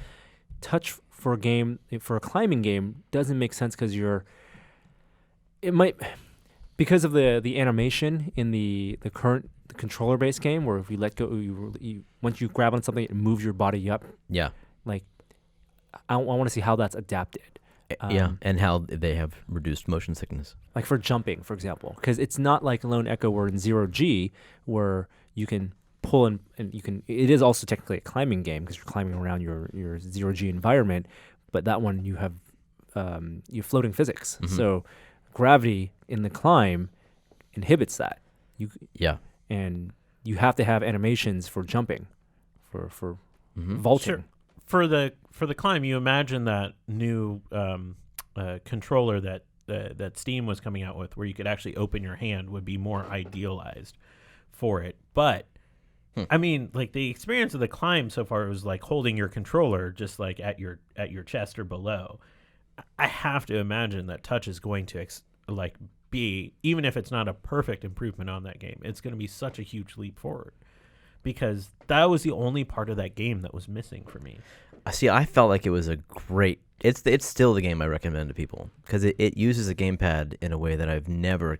Touch for a climbing game doesn't make sense because of the animation in the current controller based game, where if you let go, once you grab on something, it moves your body up. Yeah. Like, I want to see how that's adapted. And how they have reduced motion sickness. Like for jumping, for example, because it's not like Lone Echo or in 0G where you can pull and you can. It is also technically a climbing game because you're climbing around your 0G environment, but that one you have floating physics. So gravity in The Climb inhibits that. And you have to have animations for jumping, for vaulting. Sure. For the Climb, you imagine that new controller that Steam was coming out with, where you could actually open your hand, would be more idealized for it. But I mean, like the experience of The Climb so far was like holding your controller just like at your chest or below. I have to imagine that Touch is going to be, even if it's not a perfect improvement on that game, it's going to be such a huge leap forward, because that was the only part of that game that was missing for me. See, I felt like it was a great. It's still the game I recommend to people because it uses a gamepad in a way that I've never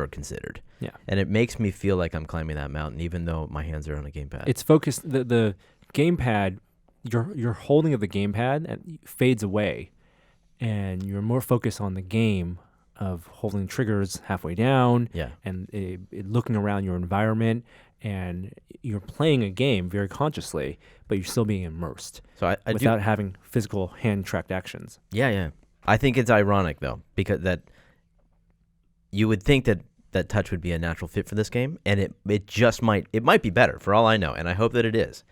considered. Yeah, and it makes me feel like I'm climbing that mountain, even though my hands are on a gamepad. It's focused. The gamepad, your holding of the gamepad fades away, and you're more focused on the game of holding triggers halfway down and looking around your environment, and you're playing a game very consciously, but you're still being immersed without having physical hand-tracked actions. Yeah. I think it's ironic, though, because that you would think that touch would be a natural fit for this game, and it might be better for all I know, and I hope that it is.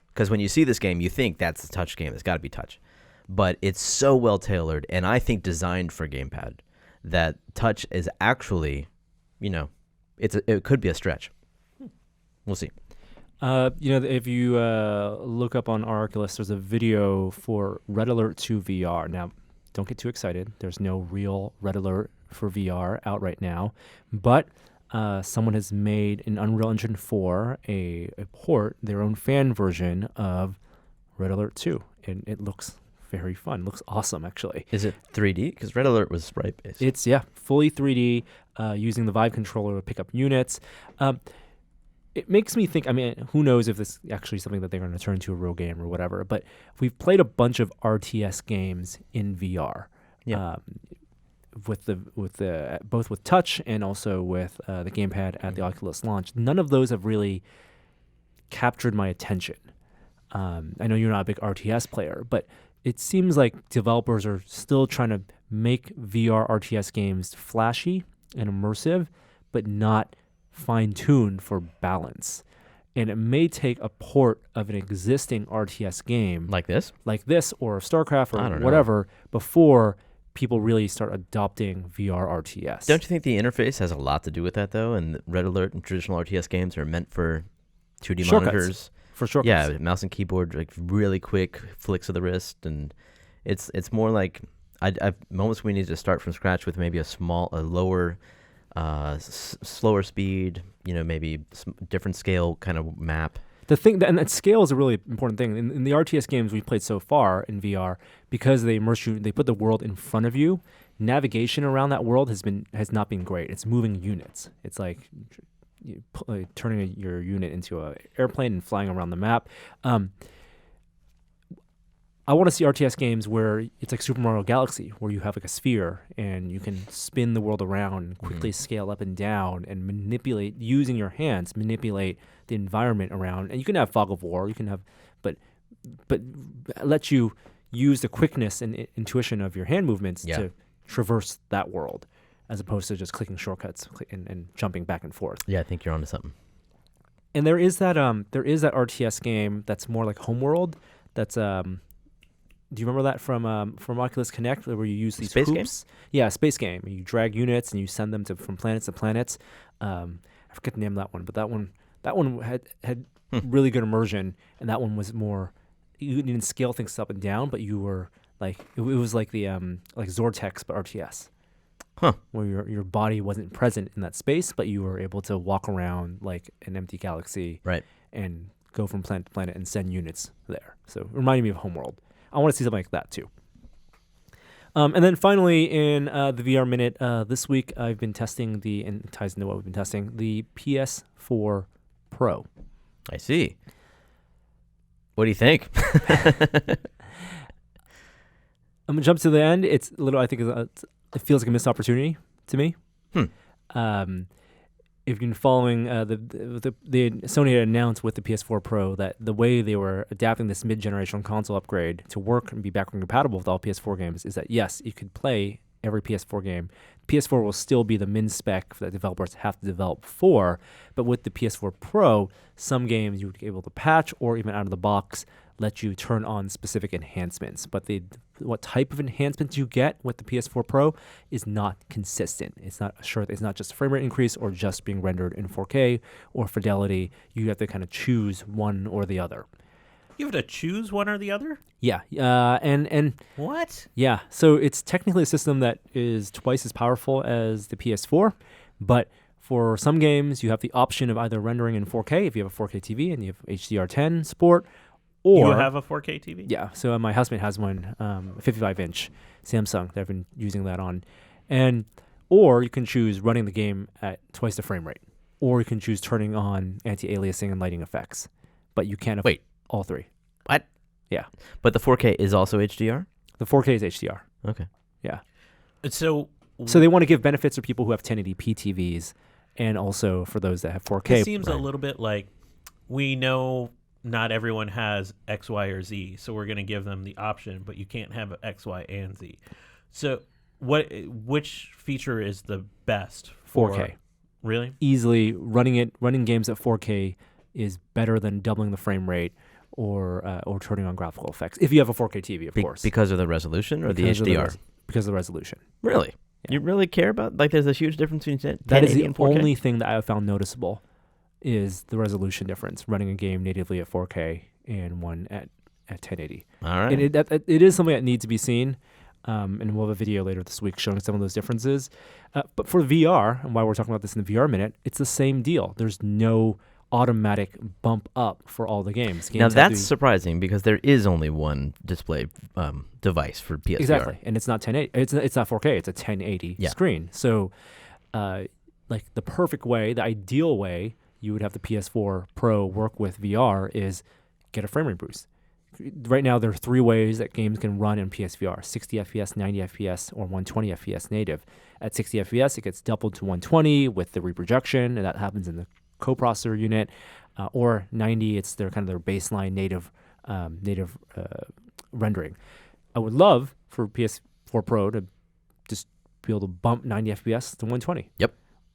Because when you see this game, you think that's a touch game. It's got to be touch. But it's so well tailored, and I think designed for gamepad, that touch is actually, it could be a stretch. We'll see. If you look up on our Oculus, there's a video for Red Alert 2 VR. Now, don't get too excited. There's no real Red Alert for VR out right now, but someone has made in Unreal Engine 4 a port, their own fan version of Red Alert 2, and it looks very fun. Looks awesome, actually. Is it 3D? Because Red Alert was sprite-based. It's, fully 3D, using the Vive controller to pick up units. It makes me think, who knows if this is actually something that they're going to turn into a real game or whatever, but we've played a bunch of RTS games in VR. Yeah. With the both with touch and also with the gamepad at the Oculus launch. None of those have really captured my attention. I know you're not a big RTS player, but it seems like developers are still trying to make VR RTS games flashy and immersive, but not fine-tuned for balance. And it may take a port of an existing RTS game like this or StarCraft or whatever before people really start adopting VR RTS. Don't you think the interface has a lot to do with that, though? And Red Alert and traditional RTS games are meant for 2D monitors. For shortcuts. Yeah, mouse and keyboard, like really quick flicks of the wrist, and it's more like moments we need to start from scratch with maybe a lower, slower speed, maybe different scale kind of map. The thing and that scale is a really important thing in the RTS games we've played so far in VR, because they immerse you. They put the world in front of you. Navigation around that world has not been great. It's moving units. It's like turning your unit into an airplane and flying around the map. I want to see RTS games where it's like Super Mario Galaxy, where you have like a sphere and you can spin the world around and quickly scale up and down and using your hands, manipulate the environment around. And you can have fog of war, but let you use the quickness and intuition of your hand movements to traverse that world, as opposed to just clicking shortcuts and jumping back and forth. Yeah, I think you're onto something. And there is that RTS game that's more like Homeworld. That's do you remember that from Oculus Connect, where you use these space hoops? Game? Yeah, space game. You drag units and you send them from planets to planets. I forget the name of that one, but that one had really good immersion, and that one was more. You didn't scale things up and down, but you were like it was like the like Zortex but RTS. Where your body wasn't present in that space, but you were able to walk around like an empty galaxy, right? And go from planet to planet and send units there. So it reminded me of Homeworld. I want to see something like that too. And then finally, in the VR Minute this week, I've been testing and it ties into what we've been testing, the PS4 Pro. I see. What do you think? I'm gonna jump to the end. It's a little. I think it feels like a missed opportunity to me. If you've been following, the Sony had announced with the PS4 Pro that the way they were adapting this mid-generation console upgrade to work and be backward compatible with all PS4 games is that, yes, you could play every PS4 game. PS4 will still be the min spec that developers have to develop for, but with the PS4 Pro, some games you would be able to patch or even out of the box let you turn on specific enhancements. But what type of enhancements you get with the PS4 Pro is not consistent. It's not sure. It's not just a frame rate increase or just being rendered in 4K or fidelity. You have to kind of choose one or the other. You have to choose one or the other? Yeah. And what? Yeah. So it's technically a system that is twice as powerful as the PS4, but for some games you have the option of either rendering in 4K if you have a 4K TV and you have HDR10 support. Or, you have a 4K TV? Yeah. So my housemate has one, a 55-inch Samsung that I've been using that on. Or you can choose running the game at twice the frame rate. Or you can choose turning on anti-aliasing and lighting effects. But you can't Wait. all three. What? Yeah. But the 4K is also HDR? The 4K is HDR. Okay. Yeah. So they want to give benefits to people who have 1080p TVs, and also for those that have 4K. It seems a little bit like we know not everyone has X, Y, or Z, so we're going to give them the option, but you can't have X, Y, and Z. So which feature is the best for 4K? Really? Easily running games at 4K is better than doubling the frame rate or turning on graphical effects if you have a 4K TV, of course. Because of the resolution or the HDR? Because of the resolution. Really? Yeah. You really care about, like, there's a huge difference between 1080 that is the and 4K? only thing that I have found noticeable is the resolution difference, running a game natively at 4K and one at 1080. All right. And it is something that needs to be seen, and we'll have a video later this week showing some of those differences. But for VR, and why we're talking about this in the VR Minute, it's the same deal. There's no automatic bump up for all the games. Now that's surprising because there is only one display device for PSVR. Exactly, and it's not 1080. It's not 4K. It's a 1080 screen. So, like the perfect way, the ideal way you would have the PS4 Pro work with VR is get a frame rate boost. Right now, there are 3 ways that games can run in PSVR: 60 FPS, 90 FPS, or 120 FPS native. At 60 FPS, it gets doubled to 120 with the reprojection, and that happens in the coprocessor unit. Or 90, it's their baseline native rendering. I would love for PS4 Pro to just be able to bump 90 FPS to 120. Yep.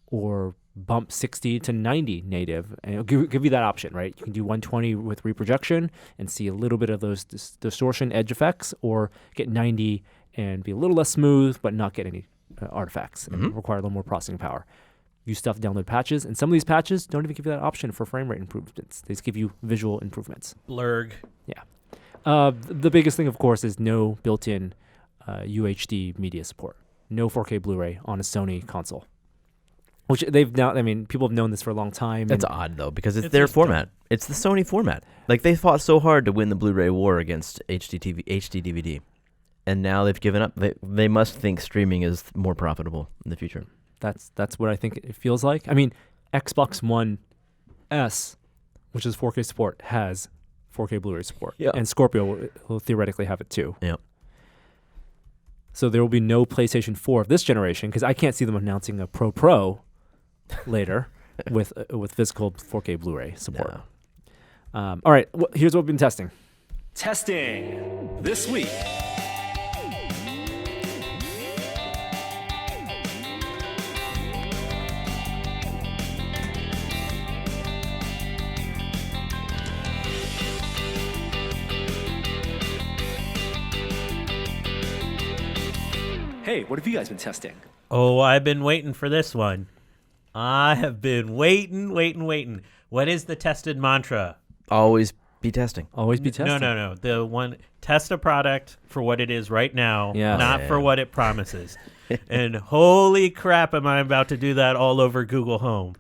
Or bump 60 to 90 native, and it'll give you that option, right? You can do 120 with reprojection and see a little bit of those distortion edge effects, or get 90 and be a little less smooth but not get any artifacts and require a little more processing power. You download patches, and some of these patches don't even give you that option for frame rate improvements. They just give you visual improvements. Blurg. Yeah. The biggest thing, of course, is no built-in UHD media support. No 4K Blu-ray on a Sony console. Which people have known this for a long time. That's odd, though, because it's their format. It's the Sony format. Like, they fought so hard to win the Blu-ray war against HD DVD. And now they've given up. They must think streaming is more profitable in the future. That's what I think it feels like. I mean, Xbox One S, which is 4K support, has 4K Blu-ray support. Yeah. And Scorpio will theoretically have it too. Yeah. So there will be no PlayStation 4 of this generation, because I can't see them announcing a Pro later with physical 4K Blu-ray support. No. All right, here's what we've been testing. Testing this week. Hey, what have you guys been testing? Oh, I've been waiting for this one. I have been waiting. What is the tested mantra? Always be testing. Always be testing. No. The one, test a product for what it is right now, not for what it promises. And holy crap, am I about to do that all over Google Home.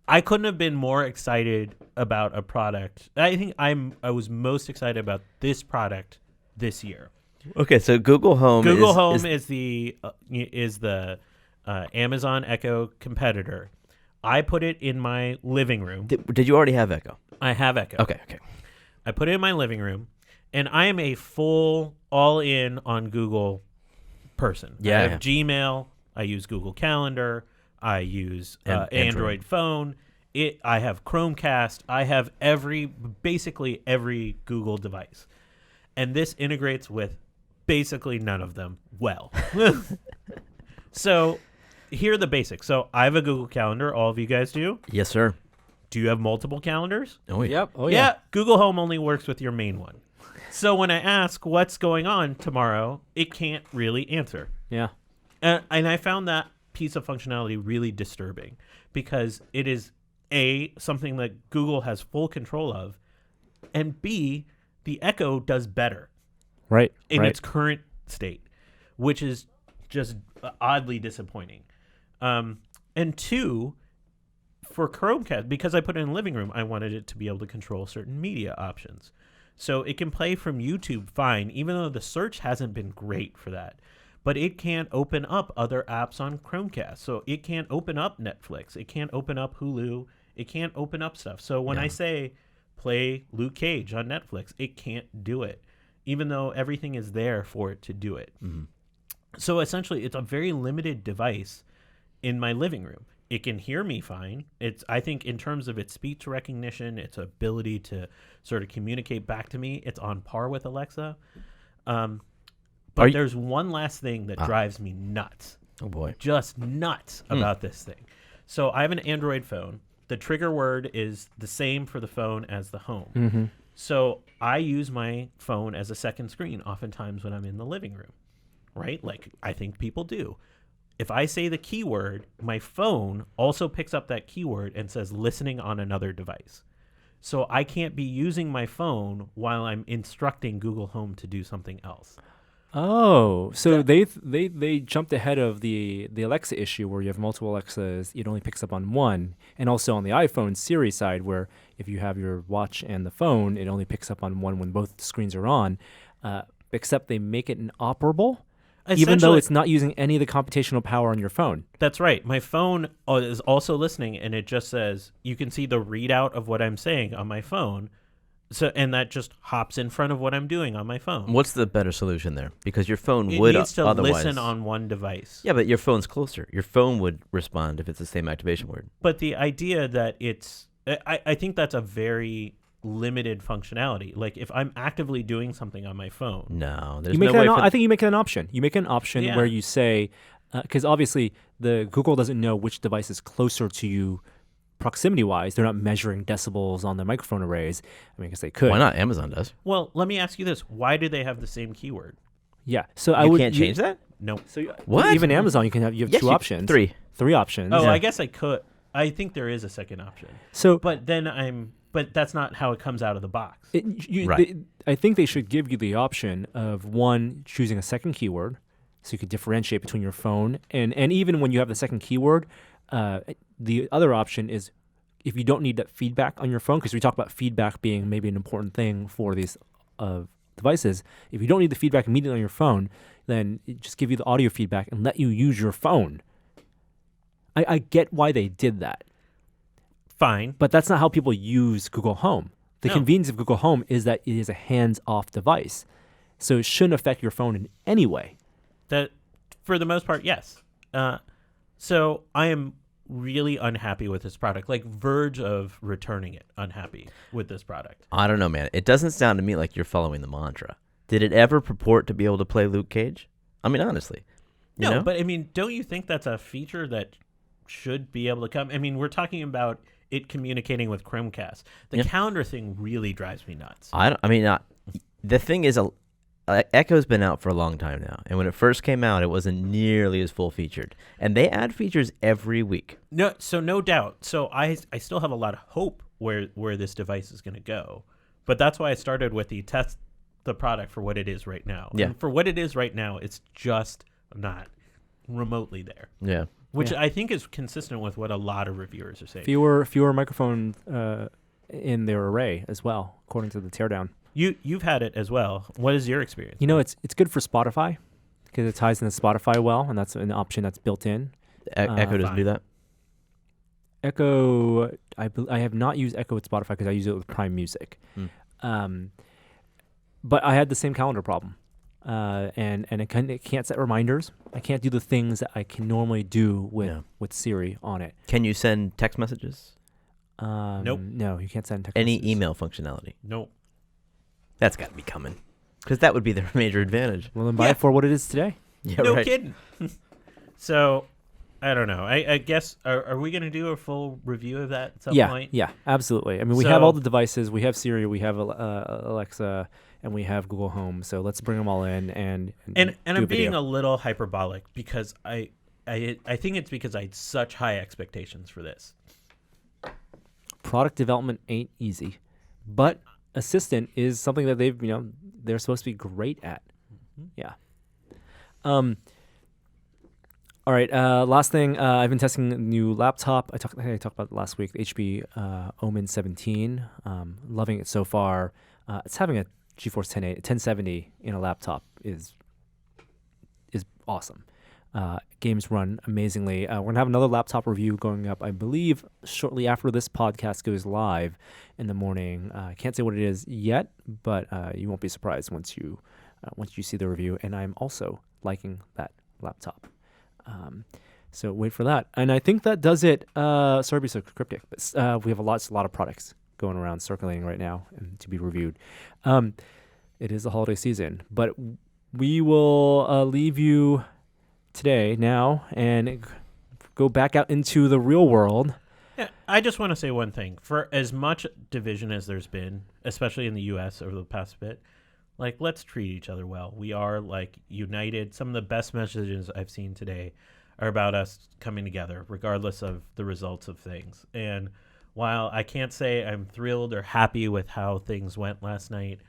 I couldn't have been more excited about a product. I think I was most excited about this product this year. Okay, so Google Home is the Amazon Echo competitor. I put it in my living room. Did you already have Echo? I have Echo. Okay. I put it in my living room, and I am a full all-in on Google person. Yeah. I have Gmail. I use Google Calendar. I use Android phone. I have Chromecast. I have basically every Google device. And this integrates with basically none of them well. So here are the basics. So I have a Google Calendar. All of you guys do? Yes, sir. Do you have multiple calendars? Oh, yeah. Yep. Oh, yeah. Google Home only works with your main one. So when I ask what's going on tomorrow, it can't really answer. Yeah. And I found that piece of functionality really disturbing, because it is A, something that Google has full control of, and B, the Echo does better. Right. In its current state, which is just oddly disappointing. And 2, for Chromecast, because I put it in the living room, I wanted it to be able to control certain media options. So it can play from YouTube fine, even though the search hasn't been great for that. But it can't open up other apps on Chromecast. So it can't open up Netflix. It can't open up Hulu. It can't open up stuff. So when I say play Luke Cage on Netflix, it can't do it, even though everything is there for it to do it. So essentially, it's a very limited device in my living room. It can hear me fine. I think in terms of its speech recognition, its ability to sort of communicate back to me, it's on par with Alexa. But there's one last thing that drives me nuts. Oh boy. Just nuts about this thing. So I have an Android phone. The trigger word is the same for the phone as the home. Mm-hmm. So I use my phone as a second screen oftentimes when I'm in the living room, right? Like I think people do. If I say the keyword, my phone also picks up that keyword and says listening on another device. So I can't be using my phone while I'm instructing Google Home to do something else. Oh, so they jumped ahead of the Alexa issue where you have multiple Alexas, it only picks up on one, and also on the iPhone Siri side where if you have your watch and the phone, it only picks up on one when both screens are on, except they make it inoperable. Even though it's not using any of the computational power on your phone. That's right. My phone is also listening, and it just says, you can see the readout of what I'm saying on my phone. So, and that just hops in front of what I'm doing on my phone. What's the better solution there? Because your phone it would needs to otherwise listen on one device. Yeah, but your phone's closer. Your phone would respond if it's the same activation word. But the idea that I think that's a very limited functionality. Like if I'm actively doing something on my phone. No, there's no way. I think you make it an option. You make an option where you say, because obviously the Google doesn't know which device is closer to you proximity-wise. They're not measuring decibels on the microphone arrays. I mean, I guess they could. Why not? Amazon does. Well, let me ask you this: why do they have the same keyword? Yeah, so you can't change that. No. So what? Even Amazon, you have two options. Three options. Oh, I guess I could. I think there is a second option. So, but that's not how it comes out of the box. Right. I think they should give you the option of one, choosing a second keyword, so you could differentiate between your phone and even when you have the second keyword, the other option is if you don't need that feedback on your phone, because we talk about feedback being maybe an important thing for these devices. If you don't need the feedback immediately on your phone, then just give you the audio feedback and let you use your phone. I get why they did that. Fine. But that's not how people use Google Home. The convenience of Google Home is that it is a hands-off device. So it shouldn't affect your phone in any way. That, for the most part, yes. So I am really unhappy with this product, like verge of returning it, unhappy with this product. I don't know, man. It doesn't sound to me like you're following the mantra. Did it ever purport to be able to play Luke Cage? I mean, honestly. You know? But I mean, don't you think that's a feature that should be able to come? I mean, we're talking about it communicating with Chromecast. The calendar thing really drives me nuts. The thing is, Echo's been out for a long time now, and when it first came out, it wasn't nearly as full featured. And they add features every week. No doubt. So I still have a lot of hope where this device is going to go, but that's why I started with the test the product for what it is right now. Yeah. And for what it is right now, it's just not remotely there. Yeah. Which I think is consistent with what a lot of reviewers are saying. Fewer microphones in their array as well, according to the teardown. You've had it as well. What is your experience? You know, it's good for Spotify because it ties into Spotify well, and that's an option that's built in. Echo doesn't do that? Echo, I have not used Echo with Spotify because I use it with Prime Music. But I had the same calendar problem. And it can't set reminders. I can't do the things that I can normally do with Siri on it. Can you send text messages? Nope. No, you can't send text Any messages. email functionality? Nope. That's got to be coming. Because that would be their major advantage. Well, then buy it for what it is today. Yeah, no right. kidding. So, I don't know. I guess, are we going to do a full review of that at some point? Yeah, absolutely. I mean, we have all the devices. We have Siri, we have Alexa, and we have Google Home. So let's bring them all in and I'm being a little hyperbolic because I think it's because I had such high expectations for this. Product development ain't easy, but Assistant is something that they're supposed to be great at. Mm-hmm. Yeah. All right. Last thing, I've been testing a new laptop. I think I talked about it last week. The HP Omen 17. Loving it so far. It's having a GeForce 1070 in a laptop is awesome. Games run amazingly. We're gonna have another laptop review going up, I believe, shortly after this podcast goes live in the morning. I can't say what it is yet, but you won't be surprised once you see the review. And I'm also liking that laptop. So wait for that. And I think that does it. Sorry to be so cryptic, but we have a lot of products going around circulating right now and to be reviewed. It is the holiday season, but we will leave you today now and go back out into the real world. Yeah, I just want to say one thing. For as much division as there's been, especially in the U.S. over the past bit, like, let's treat each other well. We are, like, united. Some of the best messages I've seen today are about us coming together, regardless of the results of things. And while I can't say I'm thrilled or happy with how things went last night,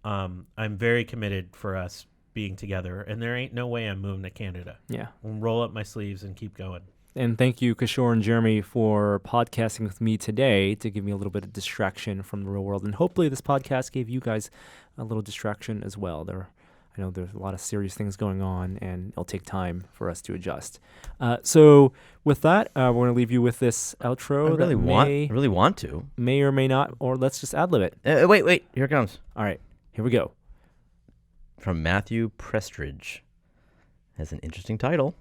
I'm very committed for us being together. And there ain't no way I'm moving to Canada. Yeah. I'll roll up my sleeves and keep going. And thank you, Kishore and Jeremy, for podcasting with me today to give me a little bit of distraction from the real world. And hopefully this podcast gave you guys a little distraction as well. I know there's a lot of serious things going on, and it'll take time for us to adjust. So with that, we're going to leave you with this outro. I really want to. May or may not, or let's just ad-lib it. Wait. Here it comes. All right. Here we go. From Matthew Prestridge. Has an interesting title.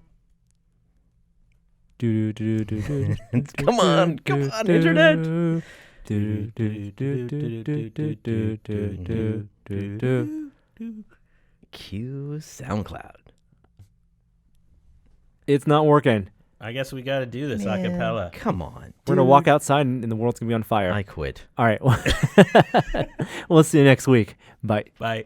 Come on, internet. Cue SoundCloud. It's not working. I guess we got to do this a cappella. Come on. We're going to walk outside and the world's going to be on fire. I quit. All right. We'll see you next week. Bye. Bye.